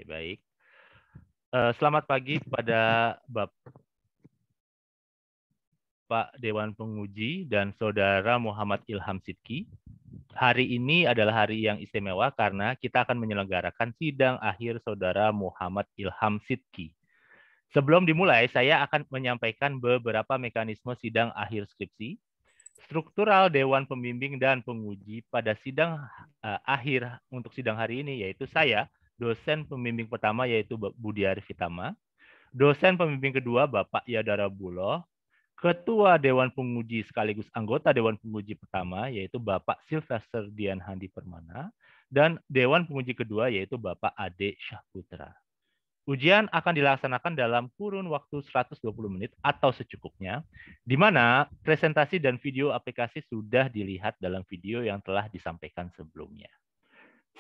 Baik. Selamat pagi kepada Bapak Dewan Penguji dan Saudara Muhammad Ilham Sidki. Hari ini adalah hari yang istimewa karena kita akan menyelenggarakan sidang akhir Saudara Muhammad Ilham Sidki. Sebelum dimulai, saya akan menyampaikan beberapa mekanisme sidang akhir skripsi. Struktural Dewan Pembimbing dan Penguji pada sidang akhir untuk sidang hari ini yaitu saya, dosen pembimbing pertama yaitu Budi Arif Hitama, dosen pembimbing kedua Bapak Yadara Buloh, Ketua Dewan Penguji sekaligus anggota Dewan Penguji pertama yaitu Bapak Sylvester Dian Handi Permana, dan Dewan Penguji kedua yaitu Bapak Ade Syahputra. Ujian akan dilaksanakan dalam kurun waktu 120 menit atau secukupnya, di mana presentasi dan video aplikasi sudah dilihat dalam video yang telah disampaikan sebelumnya.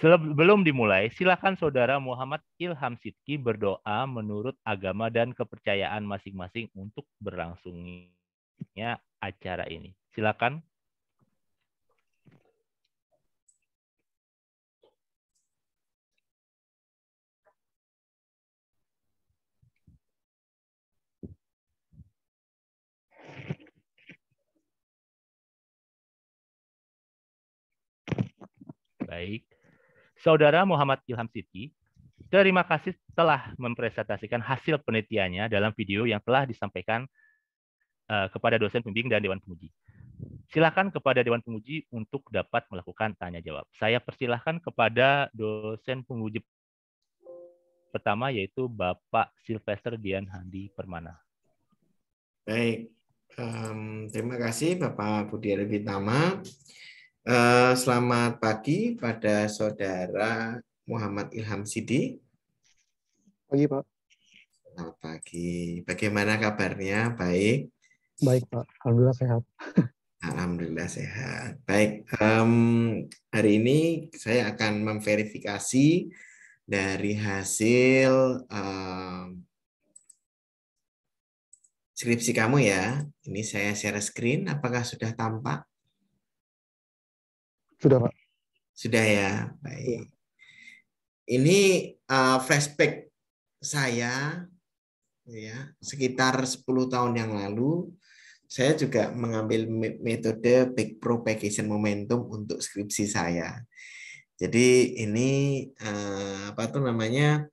Sebelum dimulai, silakan Saudara Muhammad Ilham Sidki berdoa menurut agama dan kepercayaan masing-masing untuk berlangsungnya acara ini. Silakan. Baik. Saudara Muhammad Ilham Sidki, terima kasih telah mempresentasikan hasil penelitiannya dalam video yang telah disampaikan kepada dosen pembimbing dan Dewan Penguji. Silakan kepada Dewan Penguji untuk dapat melakukan tanya jawab. Saya persilahkan kepada dosen penguji pertama yaitu Bapak Sylvester Dian Handi Permana. Baik, terima kasih Bapak Budi Arif Hitama. Selamat pagi pada Saudara Muhammad Ilham Sidki. Pagi, Pak. Selamat pagi. Bagaimana kabarnya? Baik? Baik, Pak. Alhamdulillah sehat. Alhamdulillah sehat. Baik, hari ini saya akan memverifikasi dari hasil skripsi kamu ya. Ini saya share screen. Apakah sudah tampak? Sudah, Pak. Sudah ya. Baik. Ini flashback saya ya, sekitar 10 tahun yang lalu. Saya juga mengambil metode backpropagation momentum untuk skripsi saya. Jadi ini apa tuh namanya?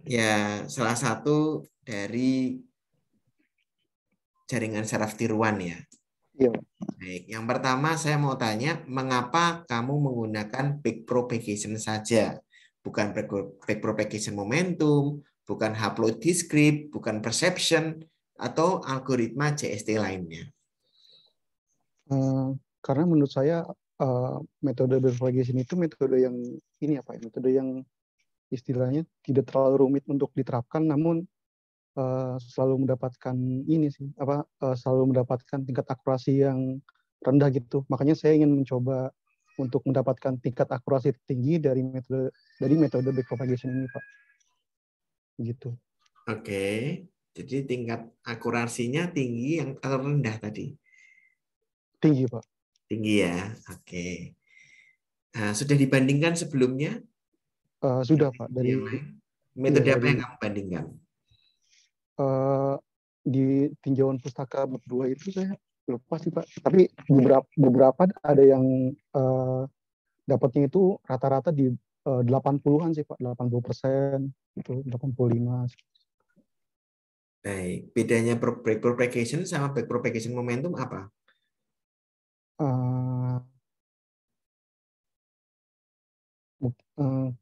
Ya, salah satu dari jaringan saraf tiruan ya. Iya. Baik, yang pertama saya mau tanya, mengapa kamu menggunakan backpropagation saja, bukan backpropagation momentum, bukan haploid descript, bukan perception, atau algoritma JST lainnya? Karena menurut saya metode backpropagation itu metode yang ini apa ya? Metode yang istilahnya tidak terlalu rumit untuk diterapkan, namun selalu mendapatkan ini sih selalu mendapatkan tingkat akurasi yang rendah gitu. Makanya saya ingin mencoba untuk mendapatkan tingkat akurasi tinggi dari metode backpropagation ini, Pak. Gitu. Oke, jadi tingkat akurasinya tinggi yang atau rendah tadi? Tinggi, Pak. Tinggi ya, oke. Nah, sudah dibandingkan sebelumnya? Sudah, Pak. Dari metode apa yang kamu bandingkan? Di tinjauan pustaka bab 2 itu saya lupa sih, Pak. Tapi beberapa ada yang dapatnya itu rata-rata di 80-an sih, Pak. 80%, itu 85. Baik, bedanya backpropagation sama backpropagation momentum apa?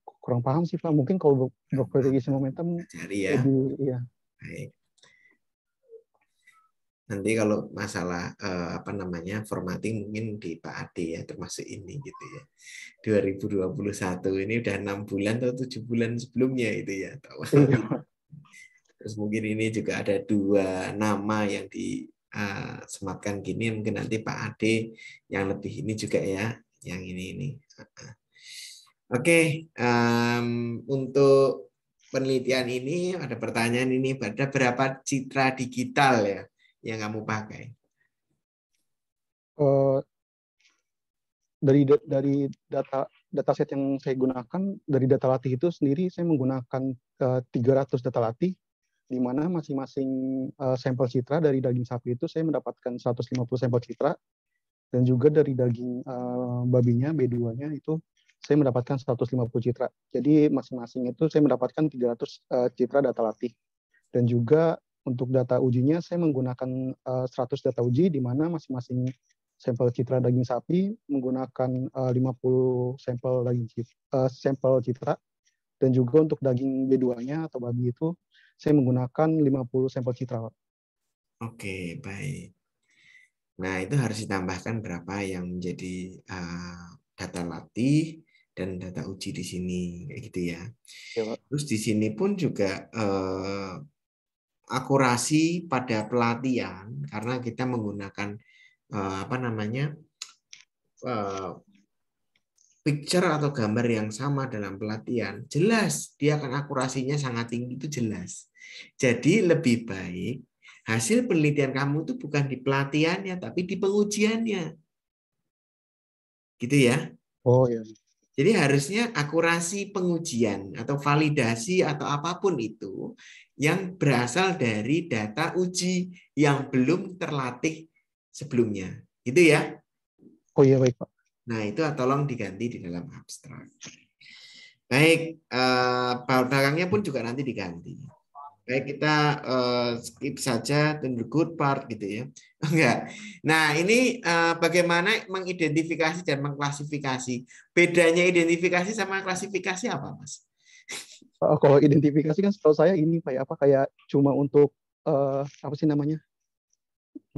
Kurang paham sih, Pak. Mungkin kalau backpropagation momentum cari ya. lebih, ya. Baik. Nanti kalau masalah apa namanya formatting mungkin di Pak Ade ya, termasuk ini gitu ya. 2021 ini udah 6 bulan atau 7 bulan sebelumnya itu ya. Terus mungkin ini juga ada 2 nama yang disematkan gini, mungkin nanti Pak Ade yang lebih ini juga ya, yang ini. Oke, untuk penelitian ini ada pertanyaan ini, ada berapa citra digital ya yang kamu pakai? dari dataset yang saya gunakan, dari data latih itu sendiri saya menggunakan 300 data latih, di mana masing-masing sampel citra dari daging sapi itu saya mendapatkan 150 sampel citra, dan juga dari daging babinya B2-nya itu saya mendapatkan 150 citra. Jadi masing-masing itu saya mendapatkan 300 citra data latih. Dan juga untuk data ujinya saya menggunakan 100 data uji, di mana masing-masing sampel citra daging sapi menggunakan 50 sampel citra, dan juga untuk daging B2-nya atau babi itu saya menggunakan 50 sampel citra. Oke, baik. Nah, itu harus ditambahkan berapa yang menjadi data latih dan data uji di sini, kayak gitu ya. Ya, Pak. Terus di sini pun juga akurasi pada pelatihan, karena kita menggunakan picture atau gambar yang sama dalam pelatihan, jelas dia akan akurasinya sangat tinggi, itu jelas. Jadi lebih baik hasil penelitian kamu itu bukan di pelatihannya, tapi di pengujiannya. Gitu ya. Oh ya. Jadi harusnya akurasi pengujian atau validasi atau apapun itu yang berasal dari data uji yang belum terlatih sebelumnya. Gitu ya. Oh iya, baik, Pak. Nah, itu tolong diganti di dalam abstrak. Baik, belakangnya pun juga nanti diganti. Baik, kita skip saja to the good part gitu ya. Enggak. Nah, ini bagaimana mengidentifikasi dan mengklasifikasi. Bedanya identifikasi sama klasifikasi apa, Mas? Kalau identifikasi kan setahu saya ini kayak cuma untuk apa sih namanya,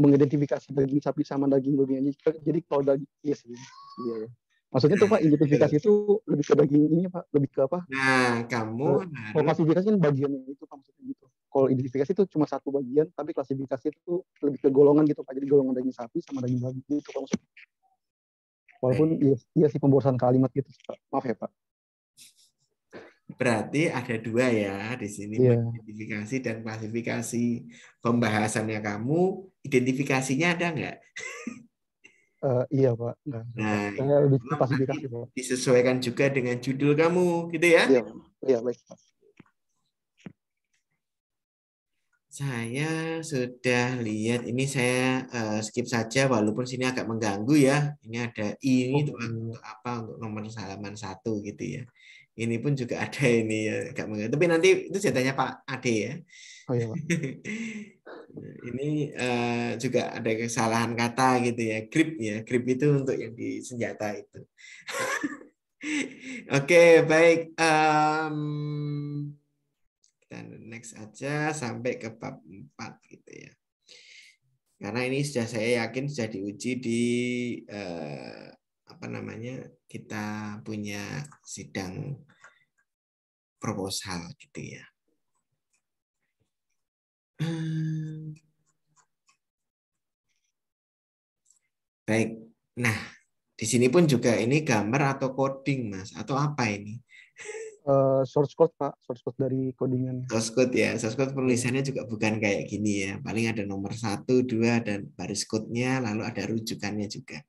mengidentifikasi daging sapi sama daging babi aja. Jadi kalau daging, iya sih, iya ya. Maksudnya tuh Pak, identifikasi itu lebih ke daging ini Pak, lebih ke apa? Nah, kamu Kalau harus klasifikasi kan bagiannya itu Pak, maksudnya gitu. Kalau identifikasi itu cuma satu bagian, tapi klasifikasi itu lebih ke golongan gitu Pak. Jadi golongan daging sapi sama daging babi gitu Pak maksudnya. Walaupun iya sih pemborosan kalimat gitu Pak. Maaf ya Pak. berarti ada dua ya di sini, Iya. identifikasi dan klasifikasi. Pembahasannya kamu, identifikasinya ada nggak? Iya Pak. Enggak. Nah, Saya lebih ke nanti klasifikasi Pak. disesuaikan juga dengan judul kamu, gitu ya. Iya, iya baik Pak. Saya sudah lihat, ini saya skip saja walaupun sini agak mengganggu ya. Ini ada ini untuk apa? Untuk nomor halaman 1 gitu ya. Ini pun juga ada ini ya, agak mengganggu. Tapi nanti itu jatahnya Pak Ade ya. Oh iya Pak. Ini juga ada kesalahan kata gitu ya. Grip ya. Grip itu untuk yang di senjata itu. Oke, baik. Kita next aja sampai ke bab 4 gitu ya. Karena ini sudah saya yakin sudah diuji di kita punya sidang proposal gitu ya. Baik. Nah, di sini pun juga ini gambar atau coding, Mas, atau apa ini? Source code Pak, source code dari codingannya. Source code ya, source code penulisannya juga bukan kayak gini ya. Paling ada nomor 1, 2, dan baris code-nya, lalu ada rujukannya juga.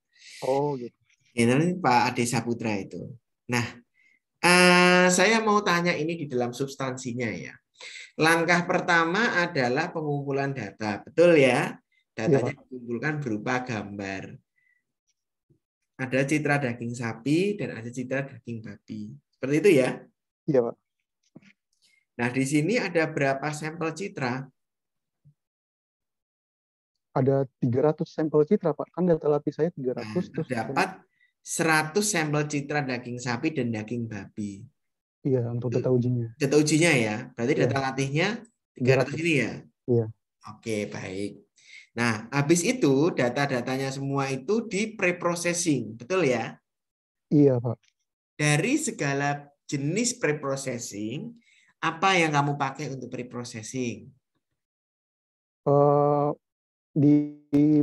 Oh gitu. Ini Pak Ade Saputra itu. Nah, saya mau tanya ini di dalam substansinya ya. Langkah pertama adalah pengumpulan data, betul ya? Datanya dikumpulkan berupa gambar. Ada citra daging sapi dan ada citra daging babi. Seperti itu ya? Iya Pak. Nah, di sini ada berapa sampel citra? Ada 300 sampel citra Pak. Kan data latih saya 300. Nah, terus terdapat 100 sampel citra daging sapi dan daging babi. Iya, untuk data ujinya. Data ujinya ya? Berarti data latihnya 300 ini ya? Iya. Oke, baik. Nah, habis itu data-datanya semua itu di preprocessing, betul ya? Iya, Pak. Dari segala jenis preprocessing, apa yang kamu pakai untuk preprocessing? Di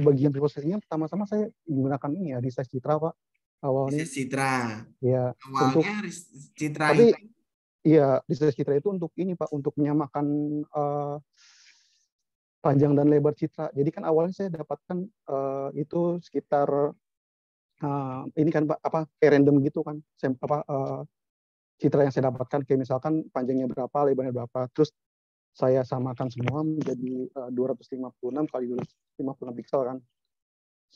bagian preprocessingnya pertama-tama saya menggunakan ini ya, resize citra Pak. Awalnya. Resize citra. Ya, Awalnya citra tapi itu. iya, resize citra itu untuk ini Pak, untuk menyamakan panjang dan lebar citra. Jadi kan awalnya saya dapatkan itu sekitar ini kan Pak, kayak random gitu kan, citra yang saya dapatkan kayak misalkan panjangnya berapa, lebarnya berapa, terus saya samakan semua menjadi 256 kali 256 pixel kan.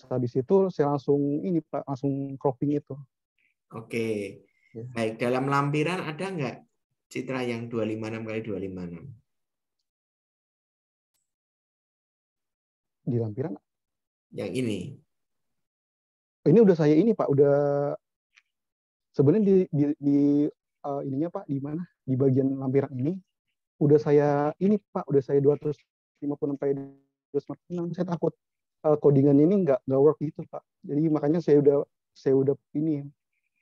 Habis itu saya langsung ini Pak, langsung cropping itu. Oke. Ya. Baik, dalam lampiran ada nggak citra yang 256 kali 256? Di lampiran? Yang ini. Ini udah saya ini Pak, udah sebenarnya di ininya Pak, di mana? Di bagian lampiran ini udah saya ini Pak, udah saya 256 kali 256. Saya takut codingannya ini nggak work gitu Pak. Jadi makanya saya udah ini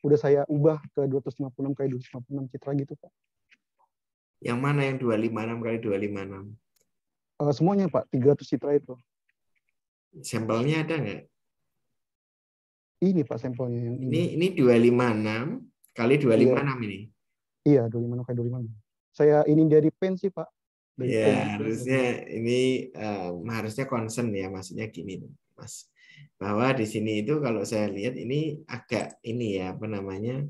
udah saya ubah ke 256 kali 256 citra gitu Pak. Yang mana yang 256 kali 256? Semuanya Pak, 300 citra itu. Sampelnya ada nggak? Ini Pak sampelnya yang Ini 256 kali 256 ini. Iya, 256 kali 256. Saya ini dari pen sih Pak. Dari pen. Ya, harusnya ini harusnya concern ya, maksudnya gini, Mas. Bahwa di sini itu kalau saya lihat ini agak ini ya, apa namanya?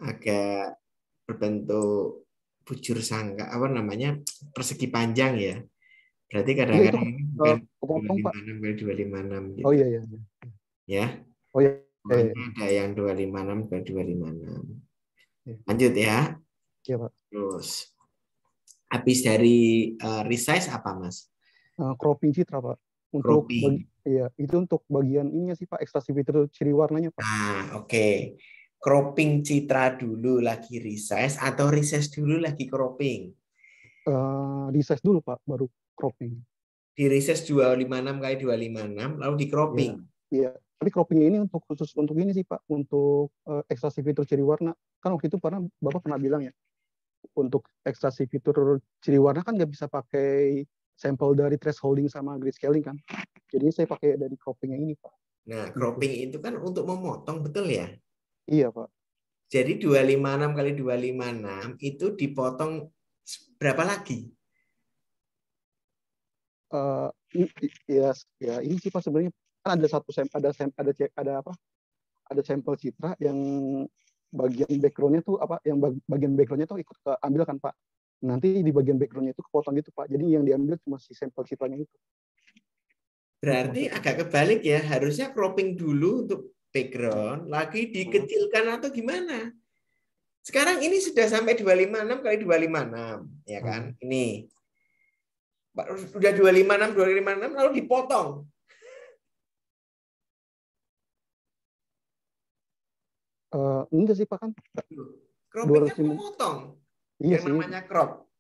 Agak berbentuk bujur sangka, apa namanya? Persegi panjang ya. Berarti kadang-kadang ini bukan 256 kali 256 gitu. Oh iya iya. Ya. Oh iya. Makanya ada yang 256 kali 256. Lanjut ya. Iya Pak. Terus habis dari resize apa Mas? Cropping citra Pak. Untuk Cropping. iya, itu untuk bagian ininya sih Pak, ekstraksi fitur ciri warnanya Pak. Oke. Cropping citra dulu lagi resize atau resize dulu lagi cropping? Resize dulu Pak, baru cropping. Di resize 256 kali 256 lalu di cropping. Iya. Tapi cropping ini untuk khusus untuk ini sih Pak, untuk ekstraksi fitur ciri warna. Kan waktu itu Bapak pernah bilang ya, untuk ekstraksi fitur ciri warna kan nggak bisa pakai sampel dari thresholding sama grayscaling kan. Jadi saya pakai dari cropping yang ini Pak. Nah, cropping itu kan untuk memotong, betul ya? Iya Pak. Jadi 256 kali 256 itu dipotong berapa lagi? Ya ini sih Pak, sebenarnya kan ada satu ada sampel citra yang bagian backgroundnya tuh bagian backgroundnya tuh ikut ambil kan Pak. Nanti di bagian backgroundnya itu kepotong gitu Pak. Jadi yang diambil cuma si sampel citranya itu. Berarti agak kebalik ya, harusnya cropping dulu untuk background, lagi dikecilkan atau gimana? Sekarang ini sudah sampai 256 kali 256, ya kan? Ini udah 256 lalu dipotong. Enggak sih Pak, kan cropping kan memotong. Iya yang sih. Namanya crop.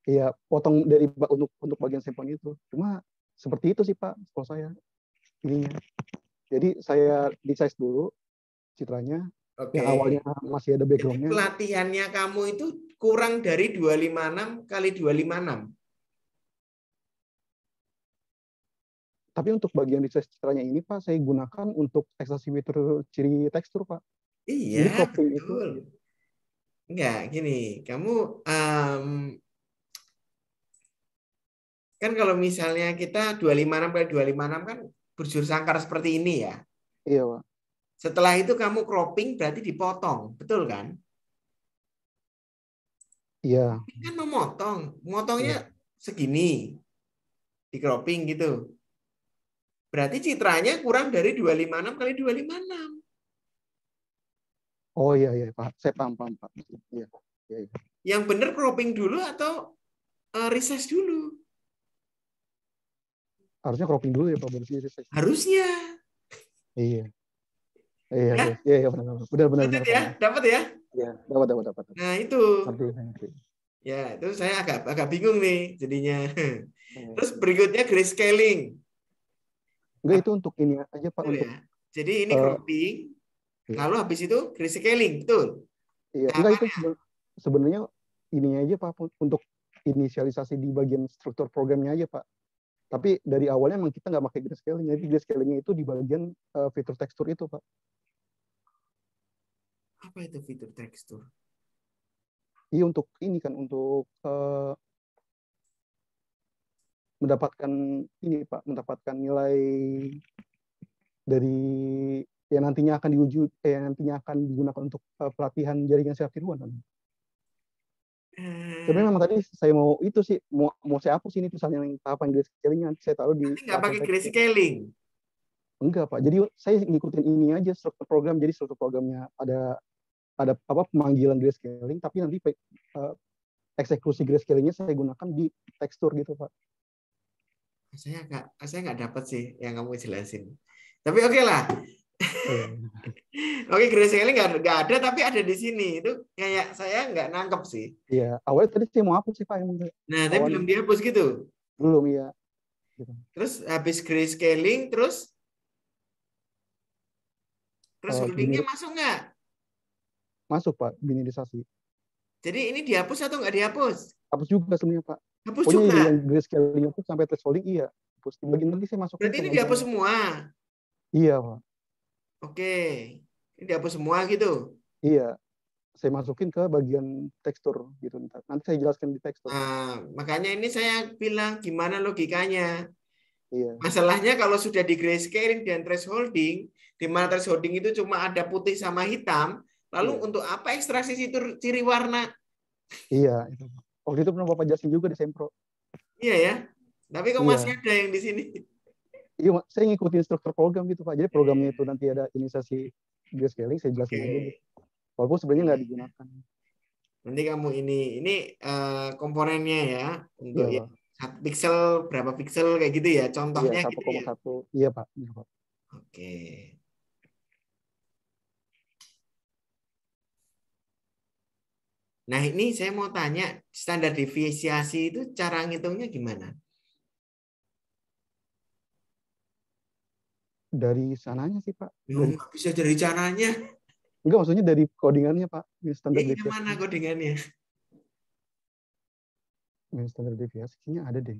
Iya, potong dari untuk bagian sampelnya itu. Cuma seperti itu sih Pak, kalau saya ininya. Jadi saya resize dulu citranya. Oke. Yang awalnya masih ada backgroundnya. Jadi pelatihannya kamu itu kurang dari 256 kali 256. Tapi untuk bagian resize citranya ini Pak, saya gunakan untuk ekstraksi fitur ciri tekstur Pak. Iya, jadi cropping betul. Itu, enggak, gini, kamu kan kalau misalnya kita 256 kali 256 kan bujur sangkar seperti ini ya. Iya Pak. Setelah itu kamu cropping berarti dipotong, betul kan? Iya. Kan memotongnya segini, di cropping gitu. Berarti citranya kurang dari 256 kali 256. Oh iya Pak, saya paham Pak. Iya. Yang benar cropping dulu atau resize dulu? Harusnya cropping dulu ya Pak, baru resize. Harusnya. Iya. Iya benar. Dapat ya? Iya, dapat. Nah, itu. Ya, itu saya agak bingung nih jadinya. Terus berikutnya grayscaling. Enggak, itu untuk ini aja Pak, untuk jadi ini cropping. Lalu habis itu grayscaling, betul? Iya, enggak, itu sebenarnya ininya aja Pak, untuk inisialisasi di bagian struktur programnya aja Pak. Tapi dari awalnya memang kita nggak pakai grayscaling, jadi grayscalingnya itu di bagian fitur tekstur itu Pak. Apa itu fitur tekstur? Iya, untuk ini kan, untuk mendapatkan ini Pak, mendapatkan nilai dari yang nantinya akan nantinya akan digunakan untuk pelatihan jaringan siar tiruan. Sebenarnya memang tadi saya mau itu sih mau saya hapus ini tulisan yang tahapan grayscaling nanti saya taruh di Nanti nggak pakai grayscaling. Enggak Pak. Jadi saya ngikutin ini aja struktur program. Jadi struktur programnya ada apa pemanggilan grayscaling, tapi nanti eksekusi grayscalingnya saya gunakan di tekstur gitu Pak. Saya nggak dapat sih yang kamu jelasin. Tapi oke lah. Oke, grayscaling nggak ada, tapi ada di sini. Itu kayak saya nggak nangkep sih. Iya, awalnya tadi saya mau hapus sih Pak. Nah, tapi belum dihapus gitu. Belum, iya. Gitu. Terus habis grayscaling, terus holdingnya masuk nggak? Masuk Pak, binarisasi. Jadi ini dihapus atau nggak dihapus? Hapus juga sebenarnya Pak. Hapus pokoknya juga. Yang grayscaling itu sampai thresholding iya. Hapus. Di bagian nanti saya masukin. Berarti ini dihapus semua. Iya Pak. Oke, ini dihapus semua gitu. Iya, saya masukin ke bagian tekstur gitu. Nanti saya jelaskan di tekstur. Nah, makanya ini saya bilang gimana logikanya. Iya. Masalahnya kalau sudah di grayscaling dan thresholding, di mana thresholding itu cuma ada putih sama hitam, lalu untuk apa ekstraksi ciri warna? Iya, itu. Waktu itu pernah Bapak jelasin juga di Sempro. Iya ya, tapi kok masih ada yang di sini? Iya, saya ngikutin struktur program gitu Pak. Jadi programnya itu nanti ada inisiasi grayscaling, saya jelasin aja gitu. Walaupun sebenarnya nggak digunakan. Nanti kamu ini komponennya ya untuk ya, pixel berapa pixel kayak gitu ya, contohnya iya, 1,1. Gitu ya. Iya Pak. Iya, Pak. Oke. Nah ini saya mau tanya standar deviasi itu cara ngitungnya gimana? Dari sananya sih Pak. Nggak bisa dari caranya. Enggak, maksudnya dari codingannya Pak. Standar deviasi. Mana codingannya? Standar deviasi kayaknya ada deh.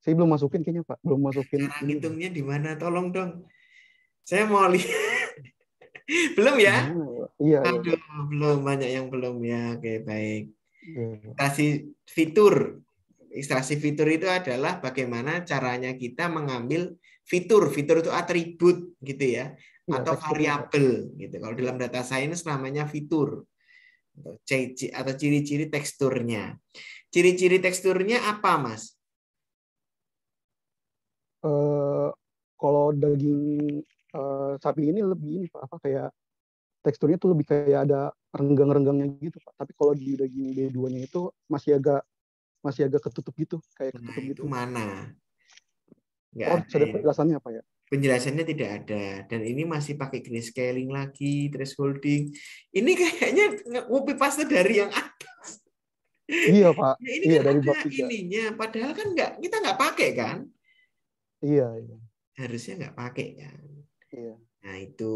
Saya belum masukin kayaknya Pak. Belum masukin. Cara ngitungnya di mana? Tolong dong. Saya mau lihat. Belum ya? Iya. Aduh, belum. Banyak yang belum ya. Oke, baik. Ekstraksi fitur. Ekstraksi fitur itu adalah bagaimana caranya kita mengambil fitur. Fitur itu atribut gitu ya. Atau variabel gitu. Kalau dalam data science namanya fitur. Atau ciri-ciri teksturnya. Ciri-ciri teksturnya apa, Mas? Kalau daging sapi ini lebih ini Pak, apa kayak teksturnya tuh lebih kayak ada renggang-renggangnya gitu Pak. Tapi kalau di daging B2-nya itu masih agak ketutup gitu, kayak ketutup gitu. Itu mana? Nggak ada penjelasannya Pak ya? Penjelasannya tidak ada, dan ini masih pakai grayscaling lagi, thresholding. Ini kayaknya copy paste dari yang atas. Iya Pak. Ya, ini iya kan dari ada bab 3. ininya, padahal kan kita nggak pakai kan? Iya. Harusnya nggak pakai kan? Iya. Nah itu.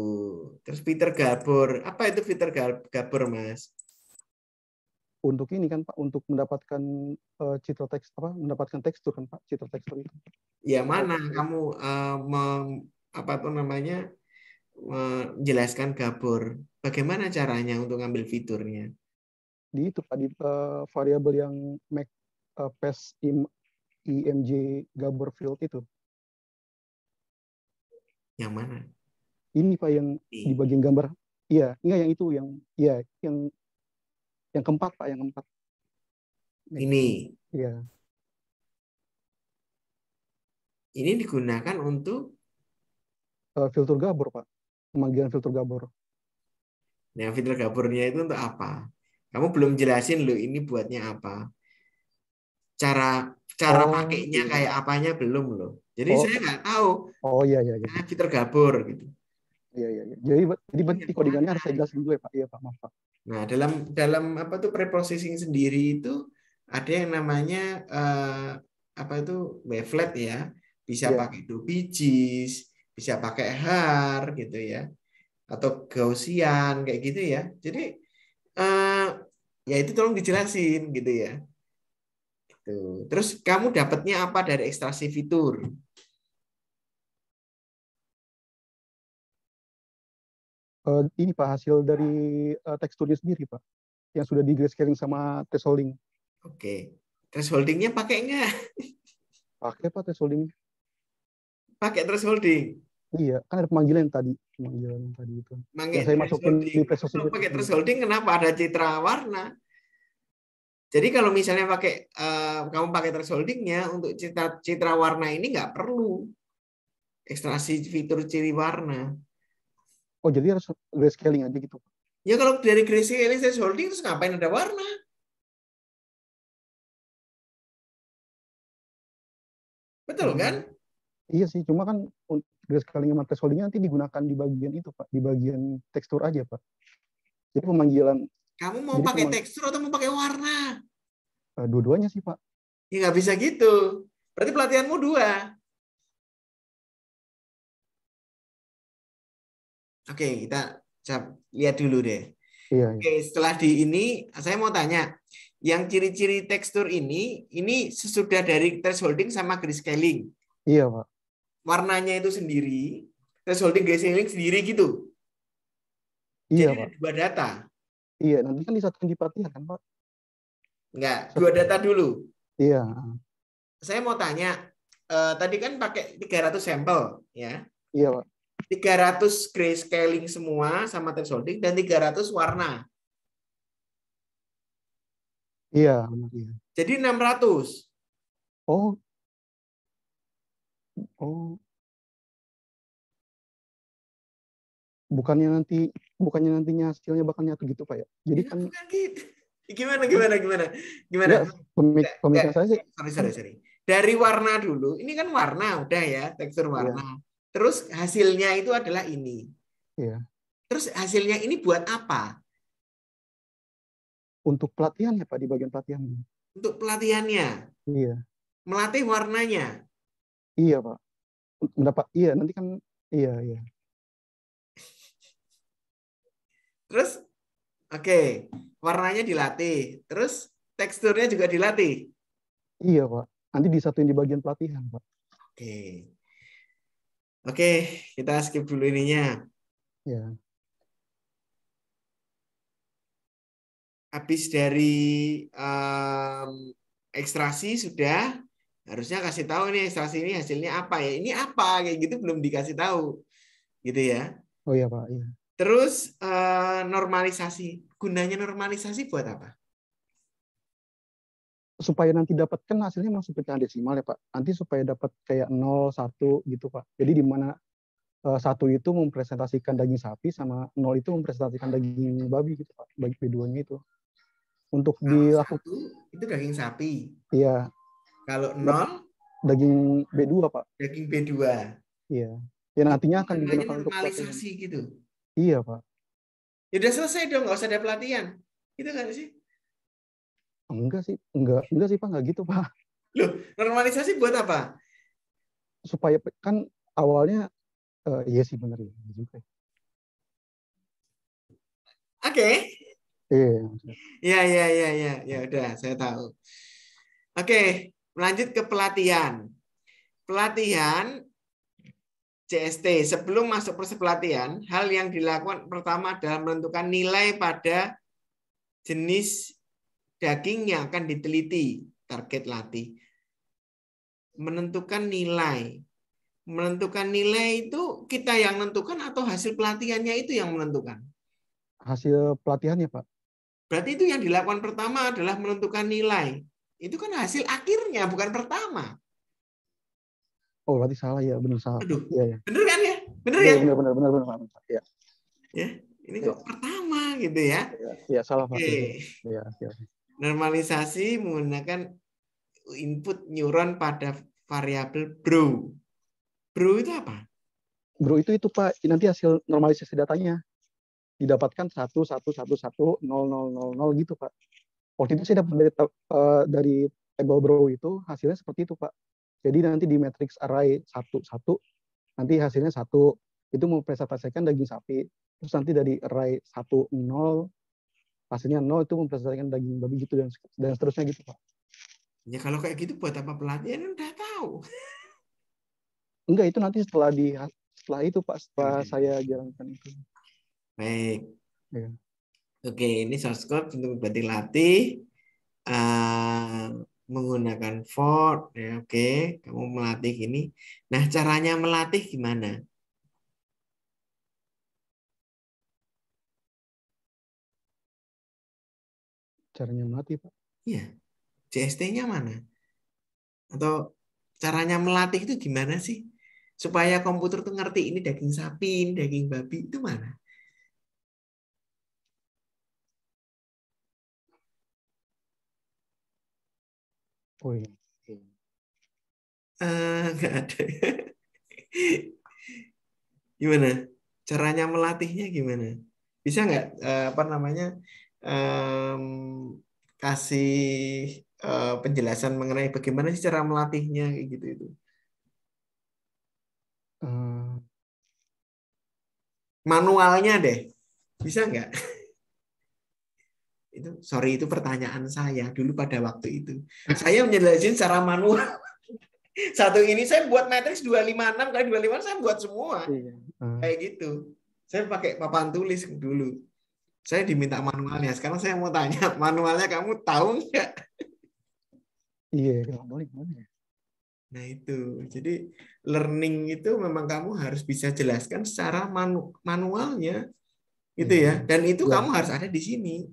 Terus Peter Gabor, apa itu Peter Gabor, Mas? Untuk ini kan Pak, untuk mendapatkan citra teks mendapatkan tekstur kan Pak, citra tekstur itu. Ya mana kamu menjelaskan Gabor? Bagaimana caranya untuk ngambil fiturnya? Di itu Pak, di variabel yang make pass img Gabor field itu. Yang mana? Ini Pak yang di bagian gambar. Iya, enggak yang itu yang keempat Pak, yang keempat. Ini. Iya. Ini digunakan untuk filter Gabor Pak, pemanggilan filter Gabor. Nah, filter Gabornya itu untuk apa? Kamu belum jelasin loh ini buatnya apa. Cara pakainya kayak apanya belum loh. Jadi saya nggak tahu. Iya. Filter Gabor gitu. Iya. Jadi codingannya harus saya jelasin dulu ya Pak. Iya Pak, maaf Pak. Nah, dalam apa tuh preprocessing sendiri itu ada yang namanya wavelet ya. Bisa pakai dubijis, bisa pakai har gitu ya. Atau Gaussian kayak gitu ya. Jadi ya itu tolong dijelasin gitu ya. Gitu. Terus kamu dapatnya apa dari ekstraksi fitur? Ini Pak, hasil dari teksturnya sendiri Pak, yang sudah di grayscaling sama thresholding. Oke, thresholdingnya pakai nggak? Pakai Pak thresholding. Pakai thresholding. Iya, kan ada pemanggilan yang tadi itu. Yang saya masukin di prestasi Kalau pakai thresholding kenapa ada citra warna? Jadi kalau misalnya kamu pakai thresholdingnya untuk citra warna ini nggak perlu ekstraksi fitur ciri warna. Oh, jadi harus grayscaling aja gitu. Ya kalau dari grayscaling thresholding terus ngapain ada warna? Betul kan? Iya sih, cuma kan grayscaling sama thresholding nanti digunakan di bagian itu, Pak, di bagian tekstur aja, Pak. Jadi pemanggilan. Kamu mau pakai tekstur atau mau pakai warna? Dua-duanya sih, Pak. Ya nggak bisa gitu. Berarti pelatihanmu 2. Oke, kita lihat dulu deh. Iya. Oke, setelah di ini, saya mau tanya, yang ciri-ciri tekstur ini sesudah dari thresholding sama grayscaling. Iya, Pak. Warnanya itu sendiri, thresholding grayscaling sendiri gitu. Iya, Jadi Pak. 2 data. Iya, nanti kan disatukan di pelatihan kan, Pak? Enggak, 2 data dulu. Iya. Saya mau tanya, tadi kan pakai 300 sampel, ya. Iya, Pak. 300 grayscaling semua sama thresholding dan 300 warna. Iya, benar, iya. Jadi 600. Oh. Bukannya nantinya hasilnya bakal nyatu gitu, Pak ya? Jadi Ya, kan bukan gitu. Gimana? Ya, pemikiran saya sih. Sorry. Dari warna dulu. Ini kan warna udah ya, tekstur warna. Iya. Terus hasilnya itu adalah ini. Iya. Terus hasilnya ini buat apa? Untuk pelatihan ya, Pak, di bagian pelatihan. Untuk pelatihannya. Iya. Melatih warnanya. Iya, Pak. Nanti kan iya. Terus oke, warnanya dilatih. Terus teksturnya juga dilatih. Iya, Pak. Nanti disatuin di bagian pelatihan, Pak. Oke, kita skip dulu ininya. Ya. Habis dari ekstraksi sudah, harusnya kasih tahu nih ekstraksi ini hasilnya apa ya. Ini apa kayak gitu belum dikasih tahu. Gitu ya. Oh iya, Pak, iya. Terus normalisasi. Gunanya normalisasi buat apa? Supaya nanti dapatkan hasilnya masuk pecahan desimal ya, Pak. Nanti supaya dapat kayak 0, 1 gitu, Pak. Jadi di mana 1 itu mempresentasikan daging sapi sama 0 itu mempresentasikan daging babi gitu, Pak. Bagi B2-nya itu. Untuk dilakukan 1 itu daging sapi. Iya. Kalau 0 daging B2, Pak. Daging B2. Iya. Ya nantinya akan digunakan untuk normalisasi gitu. Iya, Pak. Ya udah selesai dong, nggak usah ada pelatihan. Gitu kan sih? Enggak sih, Pak, enggak gitu, Pak. Loh, normalisasi buat apa? Supaya kan awalnya iya sih benar ya juga. Oke. Iya. Ya udah, saya tahu. Oke, lanjut ke pelatihan. Pelatihan CST. Sebelum masuk proses pelatihan, hal yang dilakukan pertama adalah menentukan nilai pada jenis daging yang akan diteliti, target latih. Menentukan nilai. Menentukan nilai itu kita yang menentukan atau hasil pelatihannya itu yang menentukan? Hasil pelatihannya, Pak. Berarti itu yang dilakukan pertama adalah menentukan nilai. Itu kan hasil akhirnya, bukan pertama. Oh, berarti salah ya, benar salah. Aduh, iya. Bener kan ya? Bener ya? Bener. Pak. Iya. Ya, ini kok pertama gitu ya? Iya, salah, Pak. Iya. Normalisasi menggunakan input neuron pada variabel Brow. Brow itu apa? Brow itu Pak, nanti hasil normalisasi datanya didapatkan 1, 1, 1, 1, 0, 0, 0, gitu, Pak. Waktu itu saya dapat dari table Brow itu hasilnya seperti itu, Pak. Jadi nanti di matrix array 1, 1, nanti hasilnya 1 itu mempresentasikan daging sapi. Terus nanti dari array 1, 0, hasilnya 0 itu mempresentasikan daging babi gitu dan seterusnya gitu, Pak. Ya kalau kayak gitu buat apa pelatihan? Udah tahu. Enggak, itu nanti setelah itu, Pak, setelah saya jalankan itu. Baik. Ya. Oke, ini source code untuk berarti latih menggunakan for. Ya, oke, kamu melatih ini. Nah, caranya melatih gimana? Caranya melatih, Pak. Iya. JST-nya mana? Atau caranya melatih itu gimana sih? Supaya komputer tuh ngerti ini daging sapi, ini daging babi, itu mana? Oh iya. Nggak ada. Gimana? Caranya melatihnya gimana? Bisa nggak apa namanya em, kasih penjelasan mengenai bagaimana sih cara melatihnya kayak gitu itu? Eh, Manualnya deh, bisa nggak? Itu sorry itu pertanyaan saya dulu pada waktu itu. Saya menjelaskan secara manual. Satu ini saya buat matriks 256 kali 256 saya buat semua. iya. Kayak gitu. Saya pakai papan tulis dulu. Saya diminta manualnya. Sekarang saya mau tanya, manualnya kamu tahu nggak? Iya, manualnya gimana ya? Nah itu. Jadi learning itu memang kamu harus bisa jelaskan secara manualnya. Gitu Iya. ya. Dan itu Iya. kamu harus ada di sini.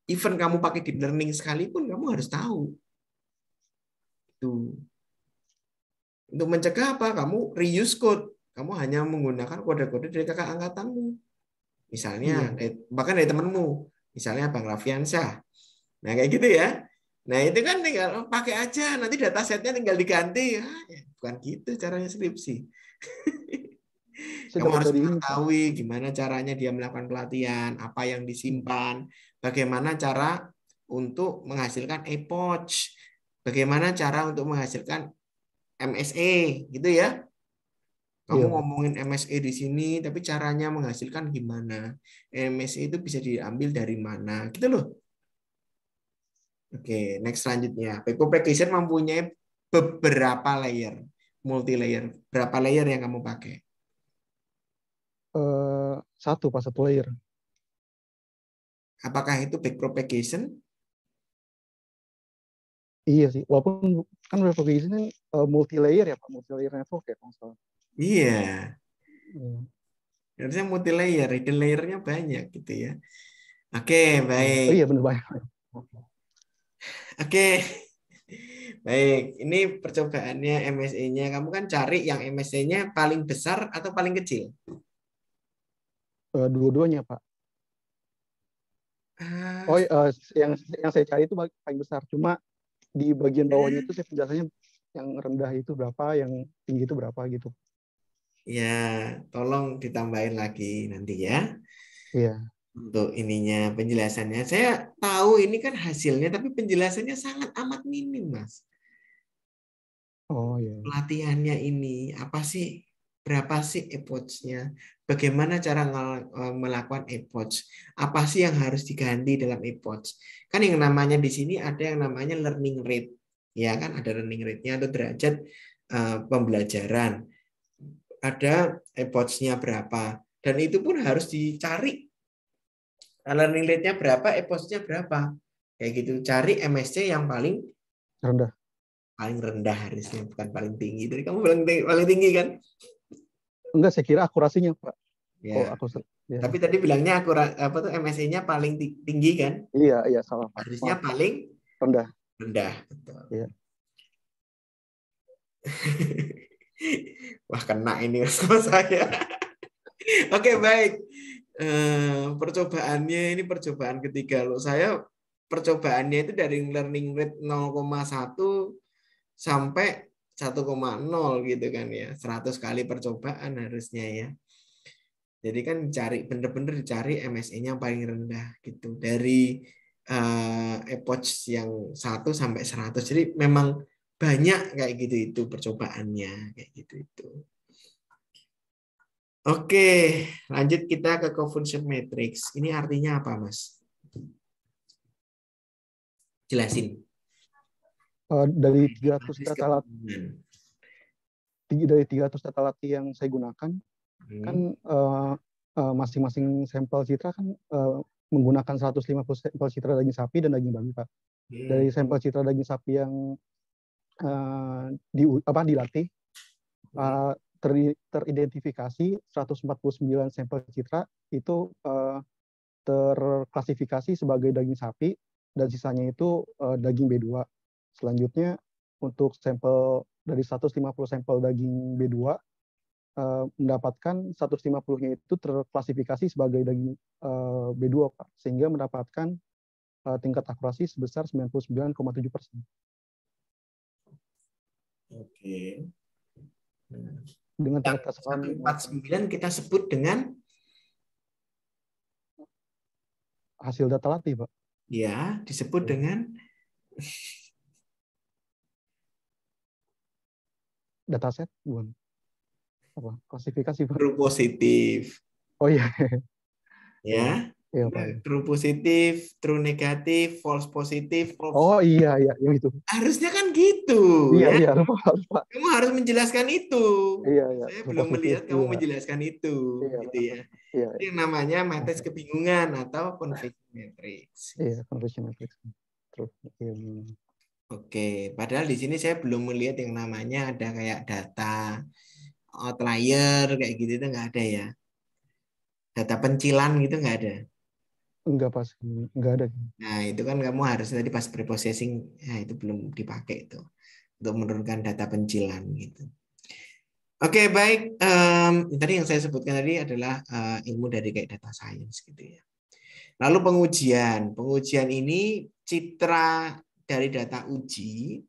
Even kamu pakai deep learning sekalipun, kamu harus tahu. Tuh. Untuk mencegah apa? Kamu reuse code. Kamu hanya menggunakan kode-kode dari kakak angkatanmu. Misalnya, Iya. bahkan dari temanmu. Misalnya Bang Rafiansyah. Nah, kayak gitu ya. Nah, itu kan tinggal pakai aja. Nanti datasetnya tinggal diganti. Bukan gitu caranya skripsi. Saya Kamu dapat harus dari ini, Pak. mengetahui gimana caranya dia melakukan pelatihan, apa yang disimpan, bagaimana cara untuk menghasilkan epoch, bagaimana cara untuk menghasilkan MSE, gitu ya. Kamu Iya, Pak. ngomongin MSE di sini, tapi caranya menghasilkan gimana? MSE itu bisa diambil dari mana? Gitu loh. Oke, next selanjutnya. Backup Packaging mempunyai beberapa layer, multi layer. Berapa layer yang kamu pakai? Satu, Pak, satu layer. Apakah itu back propagation? Iya sih, walaupun kan propagation kan multi layer ya Pak, multi layer network ya kalau nggak salah. Iya, Iya. harusnya multi layer, hidden layernya banyak gitu ya. Oke, Iya. baik. Oh iya benar banyak. Oke, baik. Ini percobaannya MSE-nya. Kamu kan cari yang MSE-nya paling besar atau paling kecil? Dua-duanya Pak. Ah, Oh yang saya cari itu paling besar, cuma di bagian bawahnya itu saya penjelasannya yang rendah itu berapa, yang tinggi itu berapa gitu. ya, tolong ditambahin lagi nanti ya. Iya. Untuk ininya penjelasannya. Saya tahu ini kan hasilnya, tapi penjelasannya sangat amat minim, Mas. Oh iya. Pelatihannya ini apa sih? Berapa sih epoch-nya? Bagaimana cara melakukan epoch? Apa sih yang harus diganti dalam epoch? Kan yang namanya di sini ada yang namanya learning rate. Ya kan ada learning rate-nya atau derajat pembelajaran. Ada epoch-nya berapa. Dan itu pun harus dicari. Learning rate-nya berapa, epoch-nya berapa. Kayak gitu. Cari MSC yang Rendah. paling rendah harusnya, bukan paling tinggi. Jadi kamu paling tinggi kan? Enggak, saya kira akurasinya Pak. Kalau Ya. aku ya. Tapi tadi bilangnya akurat apa tuh MSC-nya paling tinggi kan? Iya, iya salah Pak. Harusnya Maaf. paling Rendah. rendah. Betul. Iya. Wah, kena ini sama saya. Oke, baik. Percobaannya ini percobaan ketiga loh. Saya percobaannya itu dari learning rate 0,1 sampai 1,0 gitu kan ya. 100 kali percobaan harusnya ya. Jadi kan cari bener-bener dicari MSE-nya yang paling rendah gitu. Dari epoch yang 1 sampai 100. Jadi memang banyak kayak gitu itu percobaannya kayak gitu itu. Oke, lanjut kita ke confusion matrix. Ini artinya apa, Mas? Jelasin. Dari 300 Matriks data keturunan. dari 300 data latih yang saya gunakan kan Hmm. masing-masing sampel citra kan menggunakan 150 sampel citra daging sapi dan daging babi Pak. Dari sampel citra daging sapi yang dilatih teridentifikasi 149 sampel citra itu terklasifikasi sebagai daging sapi dan sisanya itu daging B2. Selanjutnya untuk sampel dari 150 sampel daging B2 mendapatkan 150-nya itu terklasifikasi sebagai daging B2 Pak, sehingga mendapatkan tingkat akurasi sebesar 99,7%. Oke. Dengan tingkat Yang kesalahan 149 kita sebut dengan hasil data latih, Pak. ya, disebut dengan Dataset, bukan apa? Klasifikasi, Pak. true positif. Oh iya, Ya. iya Pak. Iya. True positif, true negatif, false positif, false. Oh iya, yang itu. Harusnya kan gitu, ya. Iya, harus Pak. Kamu harus menjelaskan itu. Iya, Saya true belum positif. melihat kamu Iya, menjelaskan itu, iya, gitu ya. iya, Itu yang namanya matriks kebingungan atau confusing matrix. iya, conversion matrix. True. Iya. Oke, padahal di sini saya belum melihat yang namanya ada kayak data outlier kayak gitu itu nggak ada ya. Data pencilan gitu nggak ada. Enggak pas, enggak ada. Nah, itu kan kamu harus tadi pas preprocessing, nah itu belum dipakai itu untuk menurunkan data pencilan gitu. Oke, baik. Tadi yang saya sebutkan tadi adalah ilmu dari kayak data science gitu ya. Lalu pengujian. Pengujian ini citra dari data uji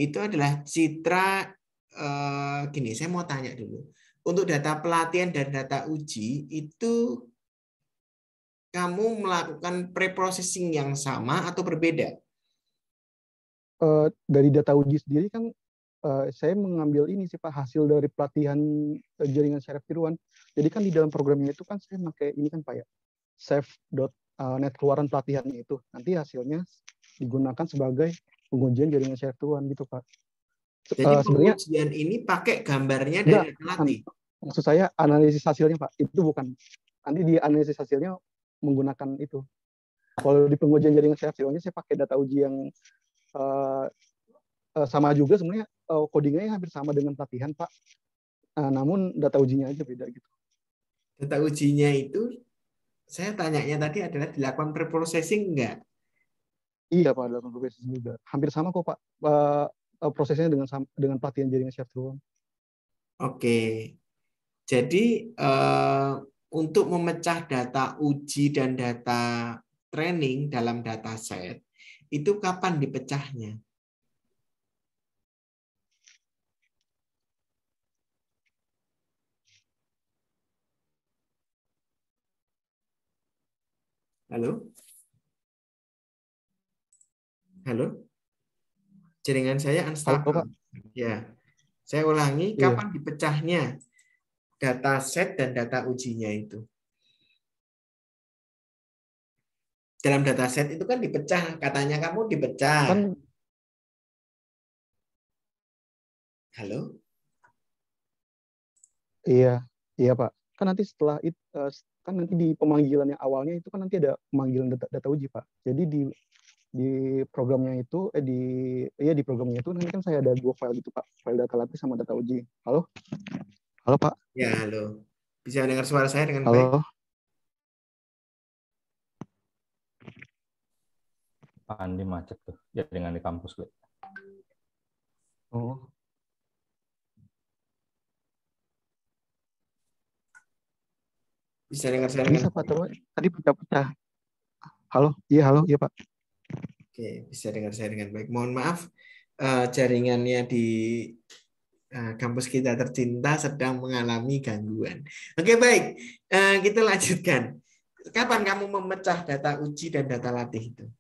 itu adalah citra gini, saya mau tanya dulu. Untuk data pelatihan dan data uji itu kamu melakukan preprocessing yang sama atau berbeda? Dari data uji sendiri kan saya mengambil ini sih Pak, hasil dari pelatihan jaringan syaraf tiruan. Jadi kan di dalam programnya itu kan saya pakai ini kan Pak ya, save.net keluaran pelatihannya itu. Nanti hasilnya digunakan sebagai pengujian jaringan syaraf tiruan gitu Pak. Jadi Sebenarnya pengujian ini pakai gambarnya enggak, dari data latih. maksud saya analisis hasilnya Pak, itu bukan. Nanti di analisis hasilnya menggunakan itu. Kalau di pengujian jaringan syaraf tiruannya saya pakai data uji yang sama juga sebenarnya, codingnya hampir sama dengan pelatihan Pak. Namun data ujinya aja beda gitu. Data ujinya itu saya tanyanya tadi adalah dilakukan preprocessing enggak? Iya Pak, dalam progresi juga. Hampir sama kok Pak. Prosesnya dengan pelatihan jaringan syaraf tiruan. Oke. Jadi untuk memecah data uji dan data training dalam dataset itu kapan dipecahnya? Halo? Halo? Jaringan saya Halo unstable. Pak. Ya. Saya ulangi, Iya. kapan dipecahnya dataset dan data ujinya itu? Dalam dataset itu kan dipecah, katanya kamu dipecah. Kan Halo? iya, iya Pak. Kan nanti setelah itu kan nanti di pemanggilan yang awalnya itu kan nanti ada pemanggilan data uji Pak. Jadi di programnya itu di programnya itu nanti kan saya ada 2 file gitu Pak. File data latih sama data uji. Halo? Halo Pak. Ya, halo. Bisa dengar suara saya dengan baik? Halo. Andi macet tuh jaringan di kampus gue. Oh. Bisa dengar saya Bisa dengan Pak, baik? tadi pecah-pecah. Halo? Halo, iya Pak. Oke, bisa dengar saya dengan baik. Mohon maaf, jaringannya di kampus kita tercinta sedang mengalami gangguan. Oke, baik. Kita lanjutkan. Kapan kamu memecah data uji dan data latih itu?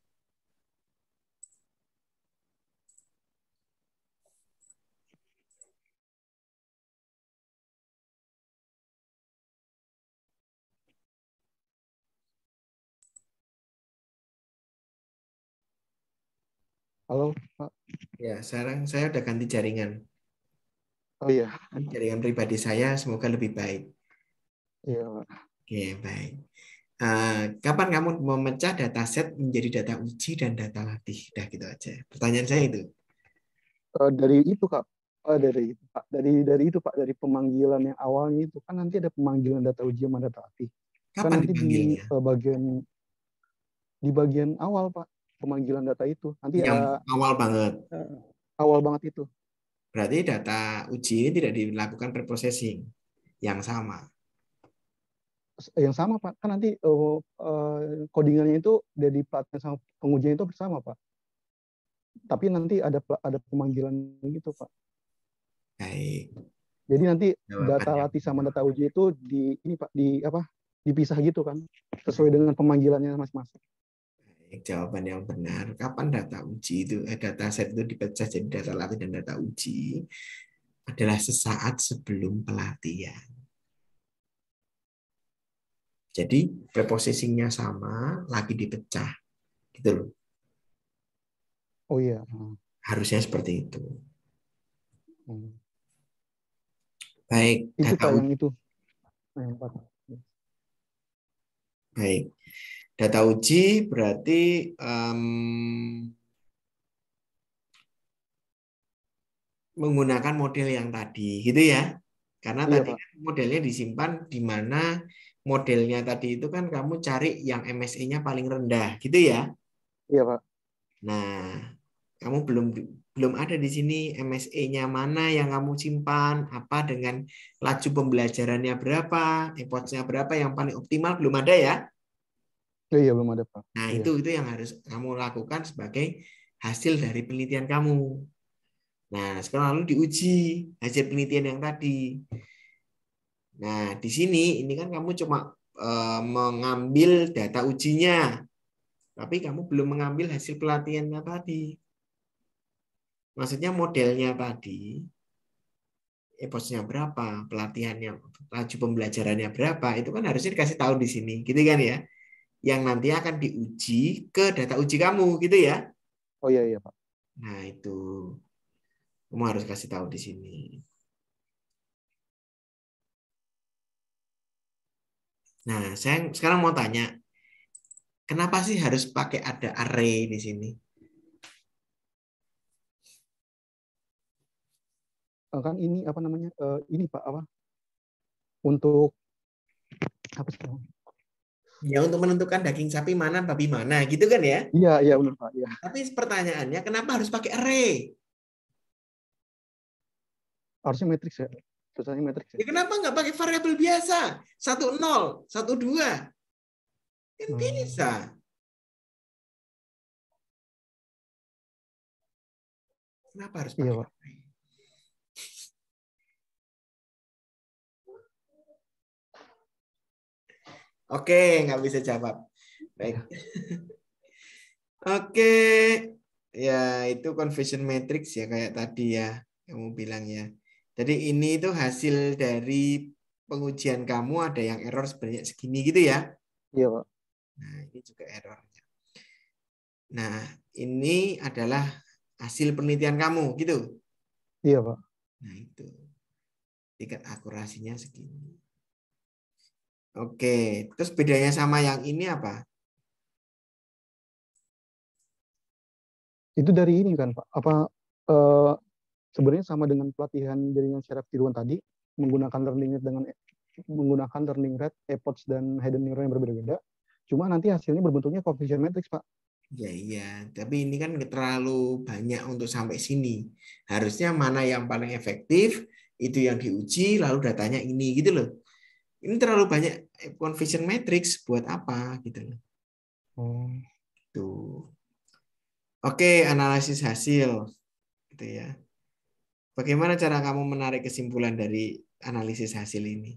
Halo Pak. Ya, sekarang saya udah ganti jaringan. Oh iya. Jaringan pribadi saya semoga lebih baik. Iya Pak. Oke, baik. Kapan kamu memecah dataset menjadi data uji dan data latih? Udah gitu aja. Pertanyaan saya itu. Dari itu Kak. Dari itu Pak. Dari itu Pak, dari pemanggilan yang awalnya itu kan nanti ada pemanggilan data uji sama data latih. Kan Kapan nanti dipanggilnya? di bagian awal Pak. pemanggilan data itu. Nanti Yang awal banget. awal banget itu. Berarti data uji ini tidak dilakukan preprocessing yang sama. Yang sama Pak, kan nanti codingannya itu dari pelatihan sama pengujian itu bersama Pak. Tapi nanti ada pemanggilan gitu Pak. Baik. Jadi nanti data Jawabannya. latih sama data uji itu ini Pak dipisah gitu kan, sesuai dengan pemanggilannya masing-masing. Jawaban yang benar, kapan data uji itu, data set itu dipecah jadi data latih dan data uji adalah sesaat sebelum pelatihan. Jadi preprocessingnya sama, lagi dipecah, gitu loh. Oh iya. Harusnya seperti itu. Baik. Itu Data Pak uji. yang itu. Baik. Data uji berarti menggunakan model yang tadi, gitu ya. Karena Iya, tadi Pak. kan modelnya disimpan di mana modelnya tadi itu kan kamu cari yang MSE-nya paling rendah, gitu ya. Iya, Pak. Nah, kamu belum ada di sini MSE-nya mana yang kamu simpan, apa dengan laju pembelajarannya berapa, epoch-nya berapa yang paling optimal, belum ada ya. Iya, belum ada, Pak. Nah, Iya. itu yang harus kamu lakukan sebagai hasil dari penelitian kamu. Nah, sekarang lalu diuji hasil penelitian yang tadi. Nah, di sini ini kan kamu cuma mengambil data ujinya, tapi kamu belum mengambil hasil pelatihannya tadi. Maksudnya modelnya tadi, epochnya berapa, pelatihannya, laju pembelajarannya berapa, itu kan harusnya dikasih tahu di sini, gitu kan ya? Yang nanti akan diuji ke data uji kamu, gitu ya? Oh iya, iya, Pak. Nah, itu kamu harus kasih tahu di sini. Nah, saya sekarang mau tanya, kenapa sih harus pakai ada array di sini? Kan ini apa namanya? Ini Pak apa? Untuk apa sih? Ya, untuk menentukan daging sapi mana, babi mana, gitu kan ya? Iya, iya benar Pak. Iya. Tapi pertanyaannya, kenapa harus pakai array? Harusnya matriks ya. Tulisannya matriks ya. Ya, kenapa nggak pakai variabel biasa? 1, 0, 1, 2. Kan bisa. Kenapa harus Iya, pakai Pak. array? Oke, nggak bisa jawab. Baik. Oke. Ya, itu conversion matrix ya, kayak tadi ya, kamu bilang ya. Jadi ini itu hasil dari pengujian kamu, ada yang error sebanyak segini gitu ya. Iya, Pak. Nah, ini juga errornya. Nah, ini adalah hasil penelitian kamu gitu. Iya, Pak. Nah, itu. Tingkat akurasinya segini. Oke, terus bedanya sama yang ini apa? Itu dari ini kan Pak. Apa sebenarnya sama dengan pelatihan jaringan syaraf tiruan tadi, menggunakan learning rate, epoch dan hidden neuron yang berbeda-beda. Cuma nanti hasilnya berbentuknya coefficient matrix, Pak. Ya iya, tapi ini kan terlalu banyak untuk sampai sini. Harusnya mana yang paling efektif, itu yang diuji, lalu datanya ini gitu loh. Ini terlalu banyak conversion matrix buat apa gitu loh. Tuh. Oke, analisis hasil gitu ya. Bagaimana cara kamu menarik kesimpulan dari analisis hasil ini?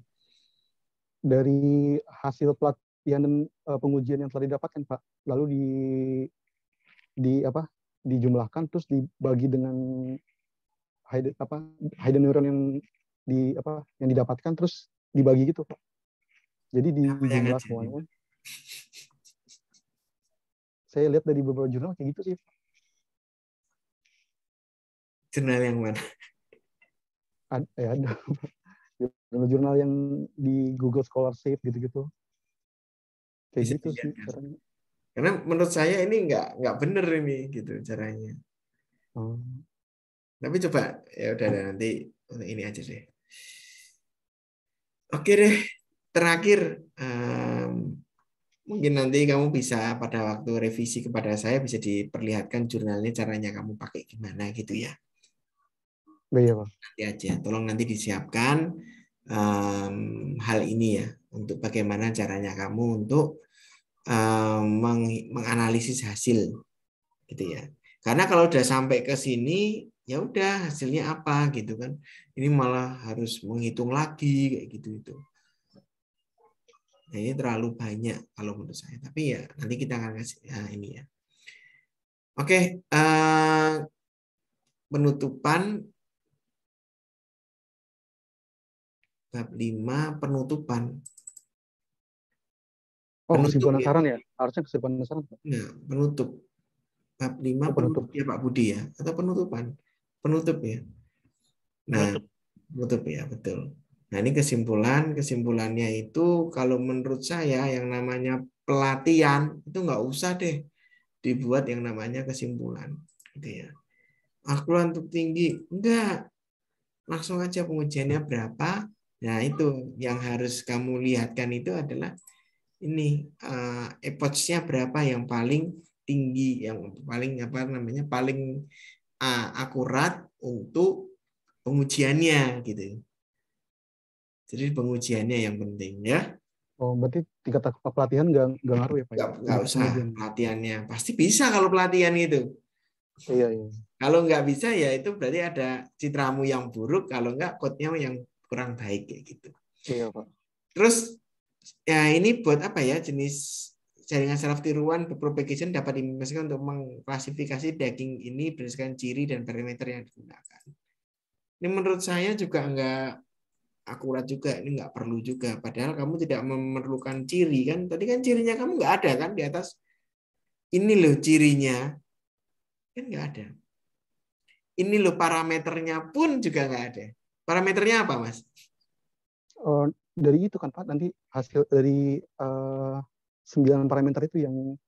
Dari hasil pelatihan dan pengujian yang telah didapatkan, Pak, lalu dijumlahkan terus dibagi dengan hidden neuron yang didapatkan terus dibagi gitu, Pak. Jadi Apa yang dijumlah ngajarin? semuanya. Saya lihat dari beberapa jurnal kayak gitu sih. Jurnal yang mana? Ada jurnal yang di Google Scholarship gitu-gitu. Kayak Bisa gitu sih dilihat kan? caranya. Karena menurut saya ini nggak bener ini gitu caranya. Tapi coba ya udah nanti untuk ini aja deh. Oke deh, terakhir Mungkin nanti kamu bisa pada waktu revisi kepada saya bisa diperlihatkan jurnalnya caranya kamu pakai gimana gitu ya. Iya, Pak. Nanti aja, tolong nanti disiapkan hal ini ya untuk bagaimana caranya kamu untuk menganalisis hasil gitu ya. Karena kalau udah sampai ke sini ya udah hasilnya apa gitu kan. Ini malah harus menghitung lagi kayak gitu itu. Nah, ini terlalu banyak kalau menurut saya. Tapi ya nanti kita akan kasih ini ya. Oke, penutupan bab 5 penutupan. Oh, Penutup kesimpulan ya. saran ya? Harusnya kesimpulan saran, Pak. Nah, penutup. Bab 5 Oh, penutup penutup. ya Pak Budi ya atau penutupan? Penutup ya. Nah, Penutup. penutup ya, betul. Nah, ini kesimpulannya itu kalau menurut saya yang namanya pelatihan itu nggak usah deh dibuat yang namanya kesimpulan gitu ya. Akuran untuk tinggi enggak, langsung aja pengujiannya berapa. Nah, itu yang harus kamu lihatkan itu adalah ini epochnya berapa yang paling tinggi, yang paling apa namanya paling akurat untuk pengujiannya gitu. Jadi pengujiannya yang penting ya. Oh, berarti tingkat pelatihan nggak ngaruh ya, Pak ya? Nggak Untuk usah pengujian. pelatihannya. Pasti bisa kalau pelatihan itu. Iya, iya. Kalau nggak bisa ya itu berarti ada citramu yang buruk. Kalau nggak code-nya yang kurang baik kayak gitu. Iya, Pak. Terus ya ini buat apa ya, jenis jaringan saraf tiruan propagation dapat diimplementasikan untuk mengklasifikasi daging ini berdasarkan ciri dan parameter yang digunakan. Ini menurut saya juga nggak akurat juga, ini nggak perlu juga. Padahal kamu tidak memerlukan ciri kan. Tadi kan cirinya kamu nggak ada kan di atas. Ini loh cirinya, kan nggak ada. Ini loh parameternya pun juga nggak ada. Parameternya apa, Mas? Dari itu kan, Pak, nanti hasil dari 9 parameter itu yang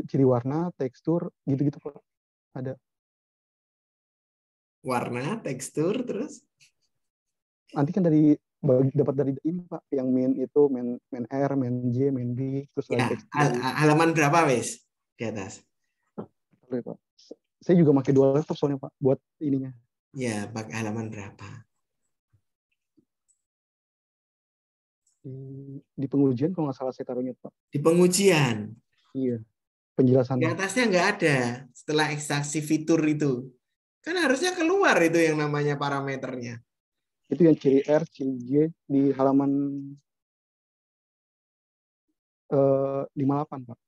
ciri warna, tekstur, gitu-gitu, Pak. Ada. Warna, tekstur, terus? Nanti kan dapat dari ini, Pak, yang main itu, main R, main J, main B, terus Ya, lagi tekstur. halaman berapa, wes? Di atas. Oke, Pak. Saya juga pakai 2 laptop soalnya, Pak, buat ininya. Ya, pakai halaman berapa? Di pengujian kalau nggak salah saya taruhnya, Pak. Di pengujian. Iya, Di penjelasannya. atasnya nggak ada. Setelah ekstraksi fitur itu. Kan harusnya keluar itu yang namanya parameternya. Itu yang ciri R, ciri J di halaman 58, Pak.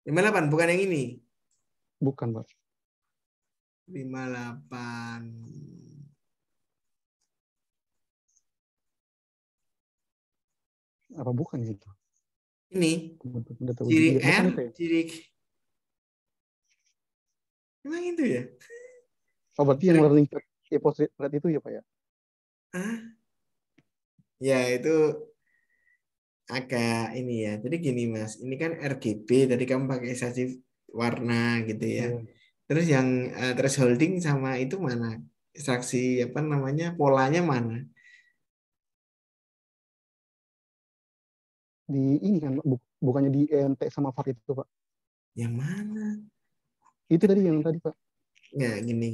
58, bukan yang ini. Bukan, Pak. 58. Apa bukan gitu? Ini. Data uji. Ciri Iya, bukan R, itu ya? ciri... Emang itu ya? Oh, berarti yang learning rate itu ya, Pak ya? Hah? Ya, itu agak ini ya. Jadi gini, Mas. Ini kan RGB. Tadi kamu pakai ekstraksi warna gitu ya. Iya. Terus yang thresholding sama itu mana? Ekstraksi apa namanya? Polanya mana? Di ini kan, bukannya di ENT sama VAR itu, Pak. Yang mana? Itu tadi yang tadi, Pak. Nggak, gini.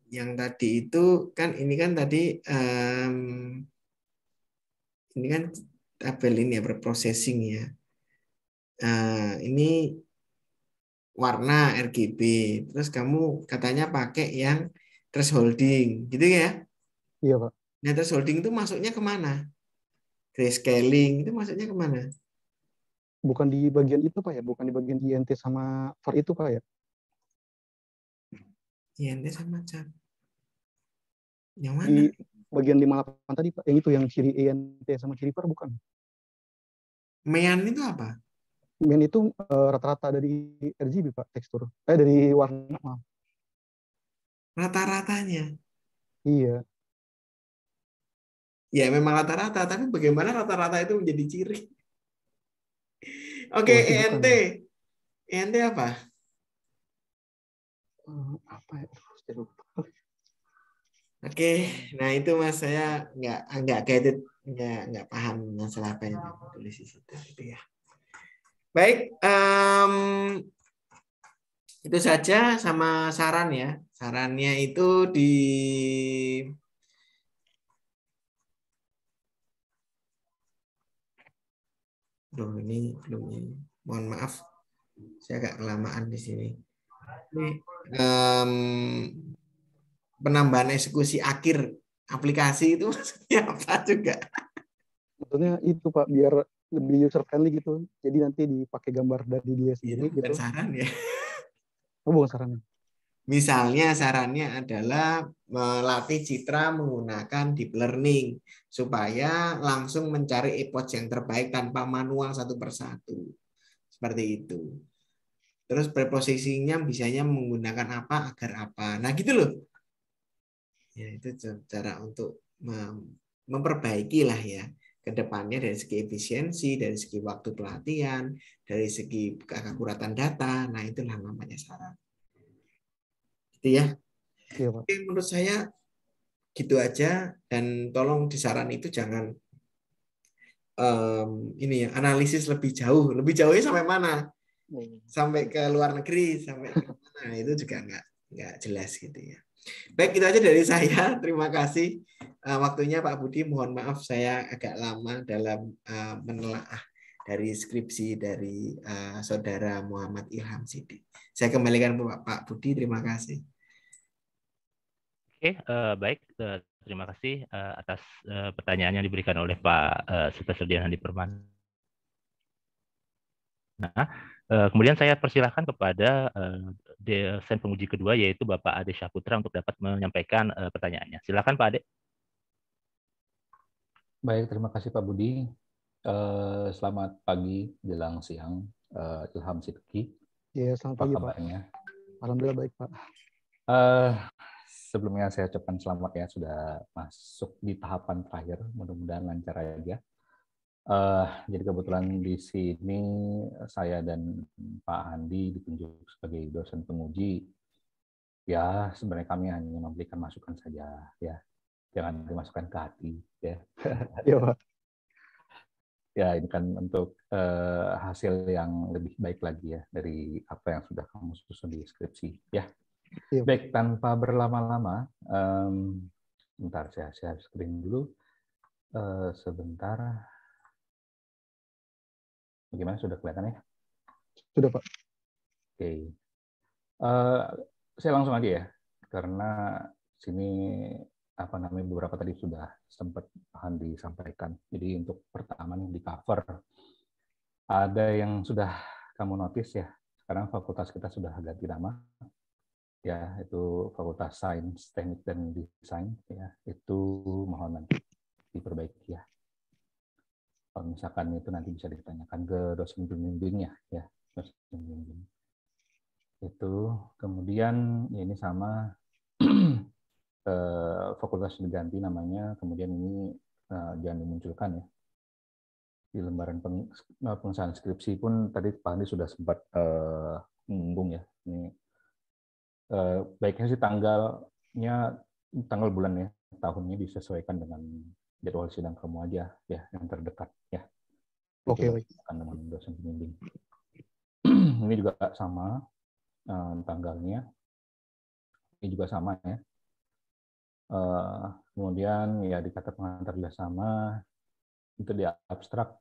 Yang tadi itu kan ini kan tadi ini kan tabel ini ya, berprocessing ya. Ini warna RGB. Terus kamu katanya pakai yang thresholding, gitu ya? Iya, Pak. Nah, thresholding itu masuknya kemana? Grayscaling itu masuknya kemana? Bukan di bagian itu, Pak ya? Bukan di bagian INT sama VAR itu, Pak ya? INT sama cat. Yang mana? Di bagian 58 tadi, Pak. Yang itu, yang ciri INT sama ciri VAR, bukan? Mean itu apa? Main itu rata-rata dari RGB, Pak, tekstur. Dari warna, maaf. Rata-ratanya. Iya. Ya memang rata-rata, tapi bagaimana rata-rata itu menjadi ciri? Oke, Oh, berarti bukan. ENT. ENT apa? Apa ya? Saya lupa. Oke, nah itu Mas saya nggak nggak paham masalah apa yang ditulis di situ gitu ya. Baik, itu saja sama saran ya. Sarannya itu di ini belum ini. Mohon maaf, saya agak kelamaan di sini. Ini, penambahan eksekusi akhir aplikasi itu maksudnya apa juga? Maksudnya itu Pak, biar lebih user friendly gitu. Jadi nanti dipakai gambar dari dia Itu sendiri bukan gitu. saran ya. Oh, bukan sarannya. Misalnya sarannya adalah melatih citra menggunakan deep learning supaya langsung mencari epoch yang terbaik tanpa manual satu persatu. Seperti itu. Terus preposisinya bisanya menggunakan apa agar apa. Nah gitu loh. Ya itu cara untuk memperbaiki lah ya ke depannya dari segi efisiensi, dari segi waktu pelatihan, dari segi keakuratan data. Nah itulah namanya saran. Gitu ya. Iya Pak. Oke, menurut saya gitu aja, dan tolong di saran itu jangan ini ya, analisis lebih jauhnya sampai mana, sampai ke luar negeri, sampai ke mana, itu juga nggak jelas gitu ya. Baik, itu aja dari saya. Terima kasih waktunya Pak Budi. Mohon maaf saya agak lama dalam menelaah dari skripsi dari saudara Muhammad Ilham Siddiq. Saya kembalikan Pak Budi. Terima kasih. Oke, baik. Terima kasih atas pertanyaan yang diberikan oleh Pak Sutasedian Handi Permana. Kemudian saya persilahkan kepada dosen penguji kedua, yaitu Bapak Ade Syahputra, untuk dapat menyampaikan pertanyaannya. Silakan Pak Ade. Baik, terima kasih Pak Budi. Selamat pagi, jelang siang, Ilham Siddiqi. Iya, selamat pagi Pak. Kabarnya? Alhamdulillah baik Pak. Sebelumnya saya ucapkan selamat ya, sudah masuk di tahapan terakhir, mudah-mudahan lancar aja. Jadi kebetulan di sini saya dan Pak Andi ditunjuk sebagai dosen penguji. Ya, sebenarnya kami hanya memberikan masukan saja, ya, jangan dimasukkan ke hati, ya. Iya Pak. Ya, ini kan untuk hasil yang lebih baik lagi ya dari apa yang sudah kamu susun di skripsi, ya. Iya. Baik, tanpa berlama-lama, bentar saya share screen dulu. Sebentar. Bagaimana, sudah kelihatan ya? Sudah Pak. Oke. Saya langsung aja ya, karena sini apa namanya beberapa tadi sudah sempat akan disampaikan. Jadi untuk pertama nih di cover ada yang sudah kamu notice ya. Sekarang fakultas kita sudah ganti nama. Ya, itu Fakultas Sains, Teknik dan Desain ya. Itu mohon nanti diperbaiki ya. Kalau misalkan itu nanti bisa ditanyakan ke dosen pembimbingnya ya, dosen pembimbing. Itu kemudian ya ini sama fakultas diganti namanya, kemudian ini jangan dimunculkan ya di lembaran pengesahan skripsi pun tadi Pak Andi sudah sempat menyinggung ya. Ini baiknya sih tanggal bulannya, tahunnya disesuaikan dengan jadwal sidang kamu aja ya, yang terdekat ya. Oke, baik. Dengan dosen pembimbing. Ini juga sama tanggalnya. Ini juga sama ya. Kemudian ya di kata pengantar juga sama. Itu di abstrak,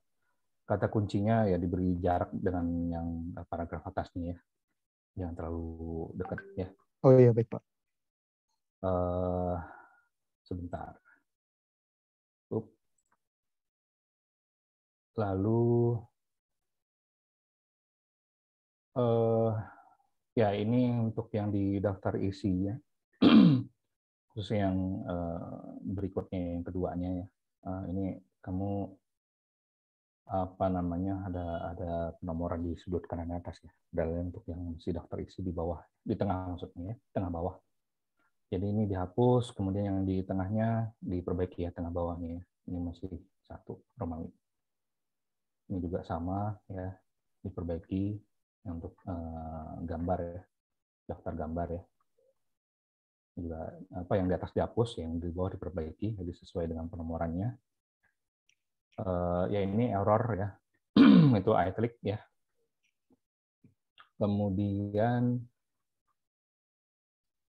kata kuncinya ya diberi jarak dengan yang paragraf atasnya ya. Jangan terlalu dekat ya. Oh iya, baik Pak. Sebentar. Lalu ya ini untuk yang di daftar isi ya. Khusus yang berikutnya, yang keduanya ya. Ini kamu apa namanya, ada penomoran di sudut kanan atas ya. Dan untuk yang si daftar isi di bawah, di tengah maksudnya ya, tengah bawah. Jadi ini dihapus, kemudian yang di tengahnya diperbaiki ya, tengah bawahnya ya. Ini masih satu Romawi. Ini juga sama ya, diperbaiki untuk gambar ya, daftar gambar ya. Juga apa yang di atas dihapus, yang di bawah diperbaiki, jadi sesuai dengan penomorannya. Ya ini error ya. Itu italic ya. Kemudian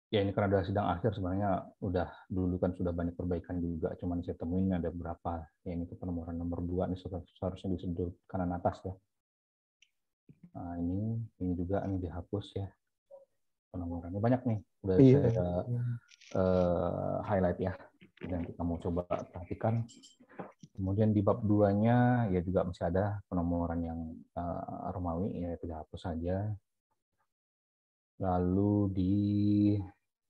ya ini karena ada sidang akhir sebenarnya udah dulu kan sudah banyak perbaikan juga, cuman saya temuin ada berapa. Ya ini penomoran nomor 2 ini seharusnya di sudut kanan atas ya. Nah, ini juga ini dihapus ya. Penomorannya banyak nih, udah saya highlight ya. Nanti kamu coba perhatikan. Kemudian di bab 2-nya ya juga masih ada penomoran yang Romawi, ya itu dihapus saja. Lalu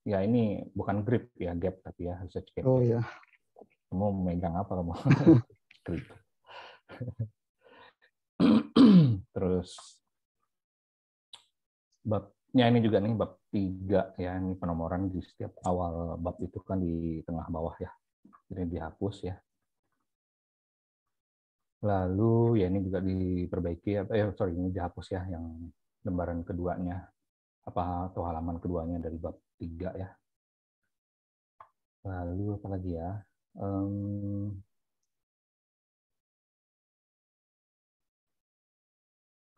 ya ini bukan grip ya, gap tapi ya research gap. Oh ya. Kamu megang apa kamu? Grip. Terus babnya ini juga nih bab 3 ya, ini penomoran di setiap awal bab itu kan di tengah bawah ya. Jadi dihapus ya. Lalu ya ini juga diperbaiki, ini dihapus ya yang lembaran keduanya atau halaman keduanya dari bab 3 ya. Lalu apa lagi ya?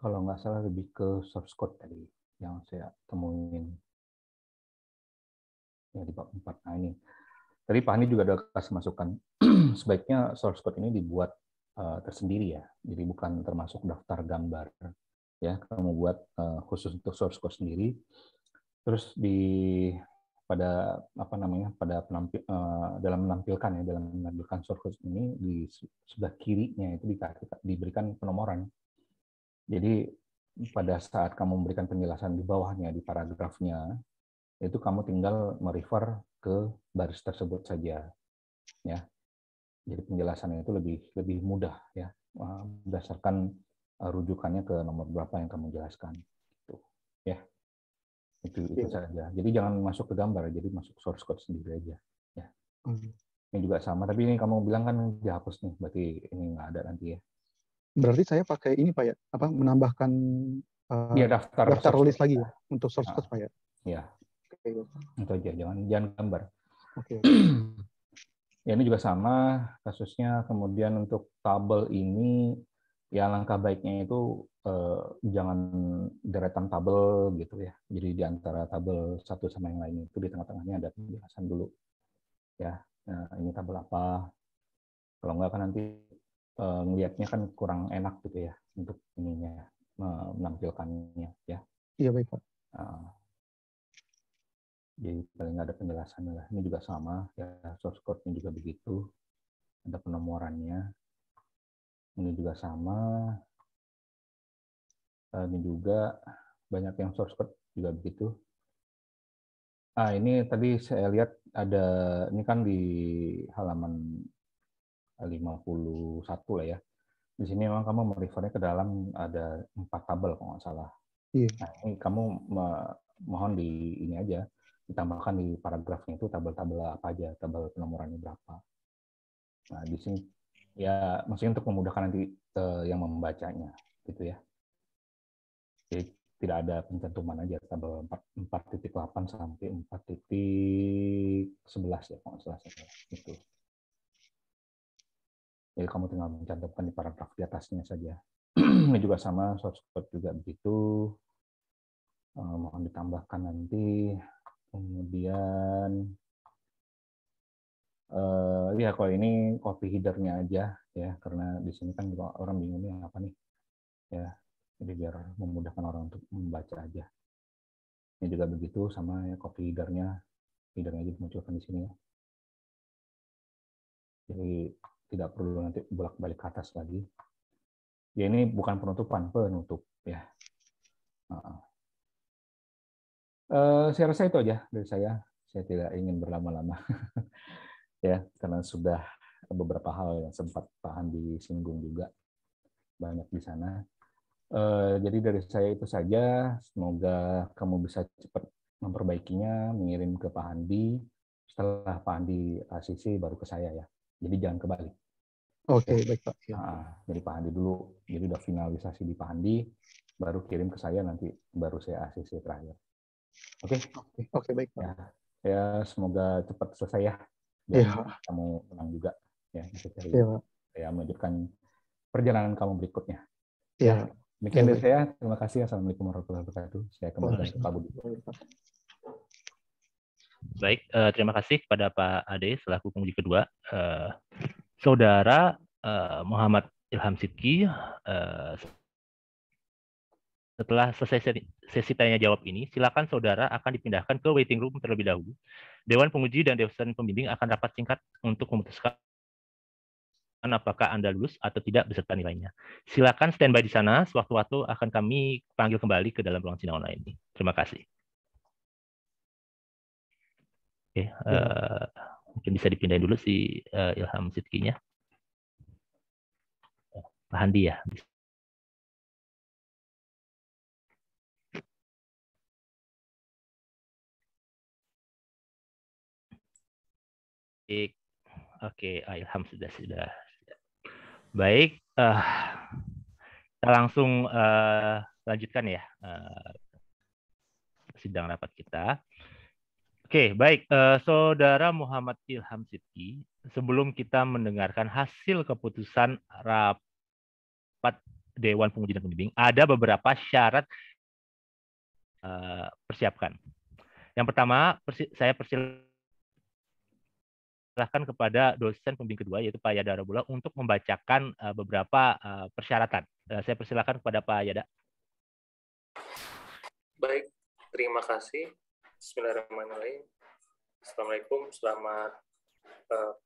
Kalau nggak salah lebih ke source code tadi yang saya temuin ya di bab 4. Nah ini tadi Pak Hani juga ada kasih masukan sebaiknya source code ini dibuat tersendiri ya, jadi bukan termasuk daftar gambar ya, kamu buat khusus untuk source code sendiri. Terus pada dalam menampilkan source code ini di sebelah kirinya itu diberikan penomoran. Jadi pada saat kamu memberikan penjelasan di bawahnya di paragrafnya itu kamu tinggal merefer ke baris tersebut saja ya. Jadi penjelasannya itu lebih mudah ya, berdasarkan rujukannya ke nomor berapa yang kamu jelaskan. Ya, itu saja. Jadi jangan masuk ke gambar, jadi masuk source code sendiri aja. Ya. Ini juga sama, tapi ini kamu bilang kan dihapus nih, berarti ini nggak ada nanti ya. Berarti saya pakai ini Pak ya, menambahkan daftar list lagi ya untuk source code Pak ya. Ya. Itu aja, jangan gambar. Oke. Ya, ini juga sama kasusnya. Kemudian untuk tabel ini, ya langkah baiknya itu jangan deretan tabel gitu ya. Jadi di antara tabel satu sama yang lain itu di tengah-tengahnya ada penjelasan dulu. Ya, nah, ini tabel apa? Kalau enggak kan nanti ngelihatnya kan kurang enak gitu ya untuk ininya menampilkannya ya. Iya baik Pak. Jadi paling nggak ada penjelasannya lah. Ini juga sama ya, source code-nya juga begitu, ada penomorannya. Ini juga sama. Ini juga banyak yang source code juga begitu. Ini tadi saya lihat ada, ini kan di halaman 51 lah ya. Di sini memang kamu merefernya ke dalam ada 4 tabel kalau nggak salah. Iya. Nah, ini kamu mohon di ini aja, ditambahkan di paragrafnya itu tabel-tabel apa aja, tabel penomorannya berapa. Nah, di sini ya maksudnya untuk memudahkan nanti yang membacanya gitu ya. Jadi tidak ada pencantuman aja tabel 4.8 sampai 4.11 ya kalau nggak salah itu. Jadi kamu tinggal mencantumkan di paragraf di atasnya saja. Ini juga sama, source code juga begitu. Mohon ditambahkan nanti. Kemudian ya kalau ini copy header-nya aja ya, karena di sini kan juga orang bingungnya apa nih ya, jadi biar memudahkan orang untuk membaca aja. Ini juga begitu sama ya, copy header-nya aja dimunculkan di sini ya. Jadi tidak perlu nanti bolak-balik ke atas lagi. Ya ini bukan penutupan, penutup ya. Saya rasa itu aja dari saya. Saya tidak ingin berlama-lama ya, karena sudah beberapa hal yang sempat tahan disinggung juga banyak di sana. Jadi dari saya itu saja. Semoga kamu bisa cepat memperbaikinya, mengirim ke Pak Handi. Setelah Pak Handi ACC baru ke saya ya. Jadi jangan kebalik. Oke, baik Pak. Ya. Jadi Pak Handi dulu. Jadi udah finalisasi di Pak Handi, baru kirim ke saya, nanti baru saya ACC terakhir. Oke, baik Pak. Ya, semoga cepat selesai ya. Iya. Kamu menang juga ya. Iya Pak. ya melanjutkan perjalanan kamu berikutnya. Ya. Demikian dari saya. Terima kasih. Assalamualaikum warahmatullahi wabarakatuh. Saya kembali ke Pak Budi. Baik, terima kasih kepada Pak Ade selaku penguji kedua. Saudara Muhammad Ilham Sidki, setelah selesai sesi tanya jawab ini, silakan saudara akan dipindahkan ke waiting room terlebih dahulu. Dewan penguji dan dosen pembimbing akan rapat singkat untuk memutuskan apakah Anda lulus atau tidak beserta nilainya. Silakan standby di sana, sewaktu-waktu akan kami panggil kembali ke dalam ruang sidang online ini. Terima kasih. Oke, mungkin bisa dipindahin dulu si Ilham Sidki-nya. Pak Handi ya. Oke, Ilham sudah. Baik, kita langsung lanjutkan ya sidang rapat kita. Oke, baik, Saudara Muhammad Ilham Sidki, sebelum kita mendengarkan hasil keputusan rapat Dewan Penguji dan Pembimbing, ada beberapa syarat persiapkan. Yang pertama, saya persilahkan kepada dosen pembimbing kedua, yaitu Pak Yada Rabullah, untuk membacakan beberapa persyaratan. Saya persilahkan kepada Pak Yada. Baik, terima kasih. Bismillahirrahmanirrahim. Assalamualaikum, selamat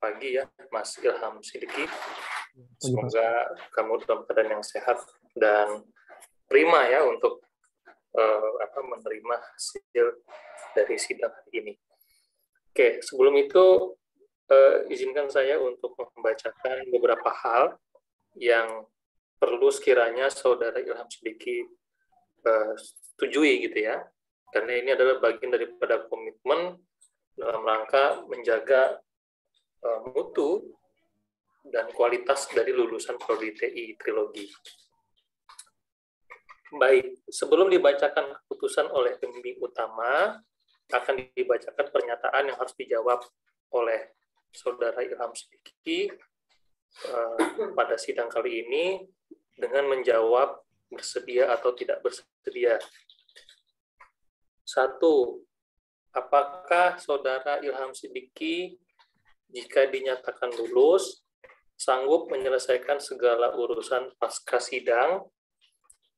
pagi ya, Mas Ilham Sidki. Semoga kamu dalam keadaan yang sehat dan prima ya untuk menerima hasil dari sidang hari ini. Oke, sebelum itu izinkan saya untuk membacakan beberapa hal yang perlu sekiranya Saudara Ilham Sidki setujui gitu ya, karena ini adalah bagian daripada komitmen dalam rangka menjaga mutu dan kualitas dari lulusan Prodi TI Trilogi. Baik, sebelum dibacakan keputusan oleh pembimbing utama, akan dibacakan pernyataan yang harus dijawab oleh Saudara Ilham Sidki pada sidang kali ini dengan menjawab bersedia atau tidak bersedia. 1. Apakah Saudara Ilham Sidki jika dinyatakan lulus sanggup menyelesaikan segala urusan pasca sidang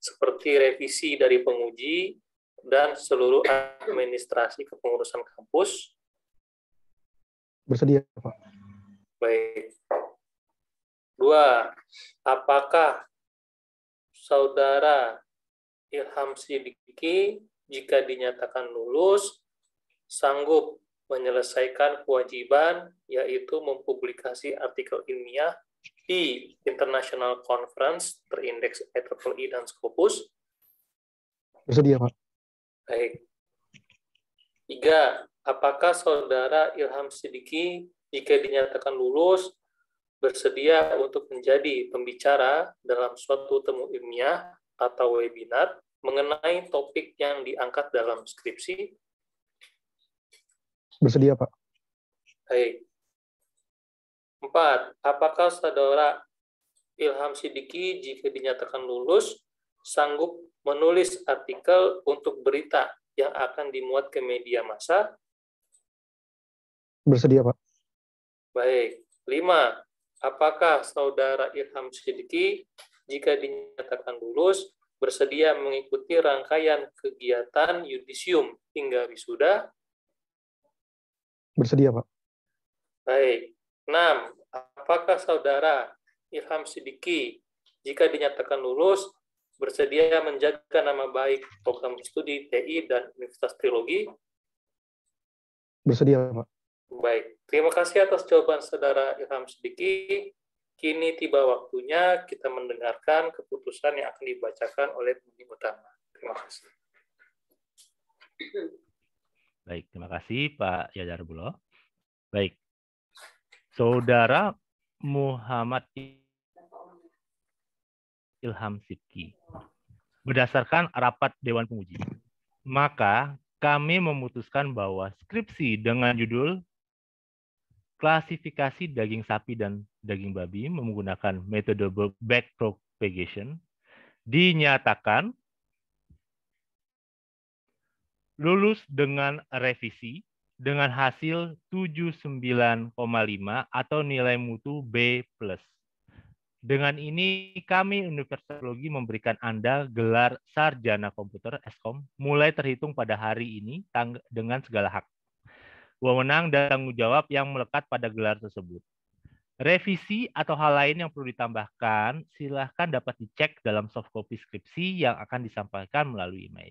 seperti revisi dari penguji dan seluruh administrasi kepengurusan kampus? Bersedia, Pak. Baik. 2. Apakah Saudara Ilham Sidki jika dinyatakan lulus sanggup menyelesaikan kewajiban yaitu mempublikasi artikel ilmiah di International Conference terindeks IEEE dan Scopus? Bersedia, Pak. Baik. 3. Apakah Saudara Ilham Sidki jika dinyatakan lulus bersedia untuk menjadi pembicara dalam suatu temu ilmiah atau webinar mengenai topik yang diangkat dalam skripsi? Bersedia, Pak. Baik. 4. Apakah Saudara Ilham Sidki jika dinyatakan lulus sanggup menulis artikel untuk berita yang akan dimuat ke media massa? Bersedia, Pak. Baik. 5. Apakah Saudara Ilham Sidki jika dinyatakan lulus bersedia mengikuti rangkaian kegiatan yudisium hingga wisuda? Bersedia, Pak. Baik. 6. Apakah Saudara Ilham Sidki jika dinyatakan lulus bersedia menjaga nama baik program studi TI dan Universitas Trilogi? Bersedia, Pak. Baik, terima kasih atas jawaban Saudara Ilham Sidki. Kini tiba waktunya kita mendengarkan keputusan yang akan dibacakan oleh pembimbing utama. Terima kasih. Baik, terima kasih Pak Yada Rabullah. Baik, Saudara Muhammad Ilham Sidki, berdasarkan rapat Dewan Penguji, maka kami memutuskan bahwa skripsi dengan judul klasifikasi daging sapi dan daging babi menggunakan metode backpropagation dinyatakan lulus dengan revisi dengan hasil 79,5 atau nilai mutu B+. Dengan ini, kami Universitas Teknologi memberikan Anda gelar Sarjana Komputer (Eskom) mulai terhitung pada hari ini dengan segala hak, wewenang dan tanggung jawab yang melekat pada gelar tersebut. Revisi atau hal lain yang perlu ditambahkan, silahkan dapat dicek dalam soft copy skripsi yang akan disampaikan melalui email.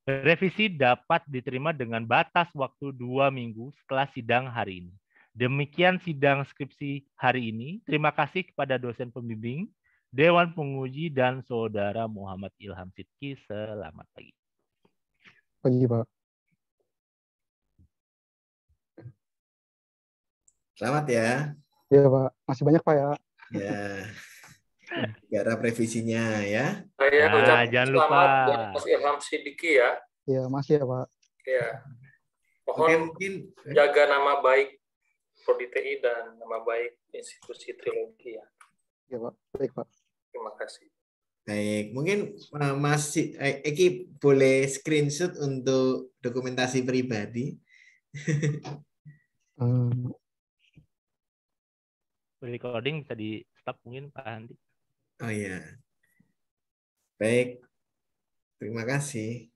Revisi dapat diterima dengan batas waktu 2 minggu setelah sidang hari ini. Demikian sidang skripsi hari ini. Terima kasih kepada dosen pembimbing, Dewan Penguji, dan Saudara Muhammad Ilham Sidki. Selamat pagi. Pagi, Pak. Selamat ya. Iya, Pak. Masih banyak, Pak, ya. Ya. Garap revisinya ya. Saya ucapkan jangan selamat lupa. buat Mas Ilham Sidiki ya. Iya, masih ya, Pak. Ya. Mohon Mungkin jaga nama baik Prodi TI dan nama baik institusi Trilogi ya. Iya, Pak. Baik, Pak. Terima kasih. baik, mungkin Mas Eki boleh screenshot untuk dokumentasi pribadi. Recording bisa di stop mungkin Pak Andi. Oh iya. Baik. Terima kasih.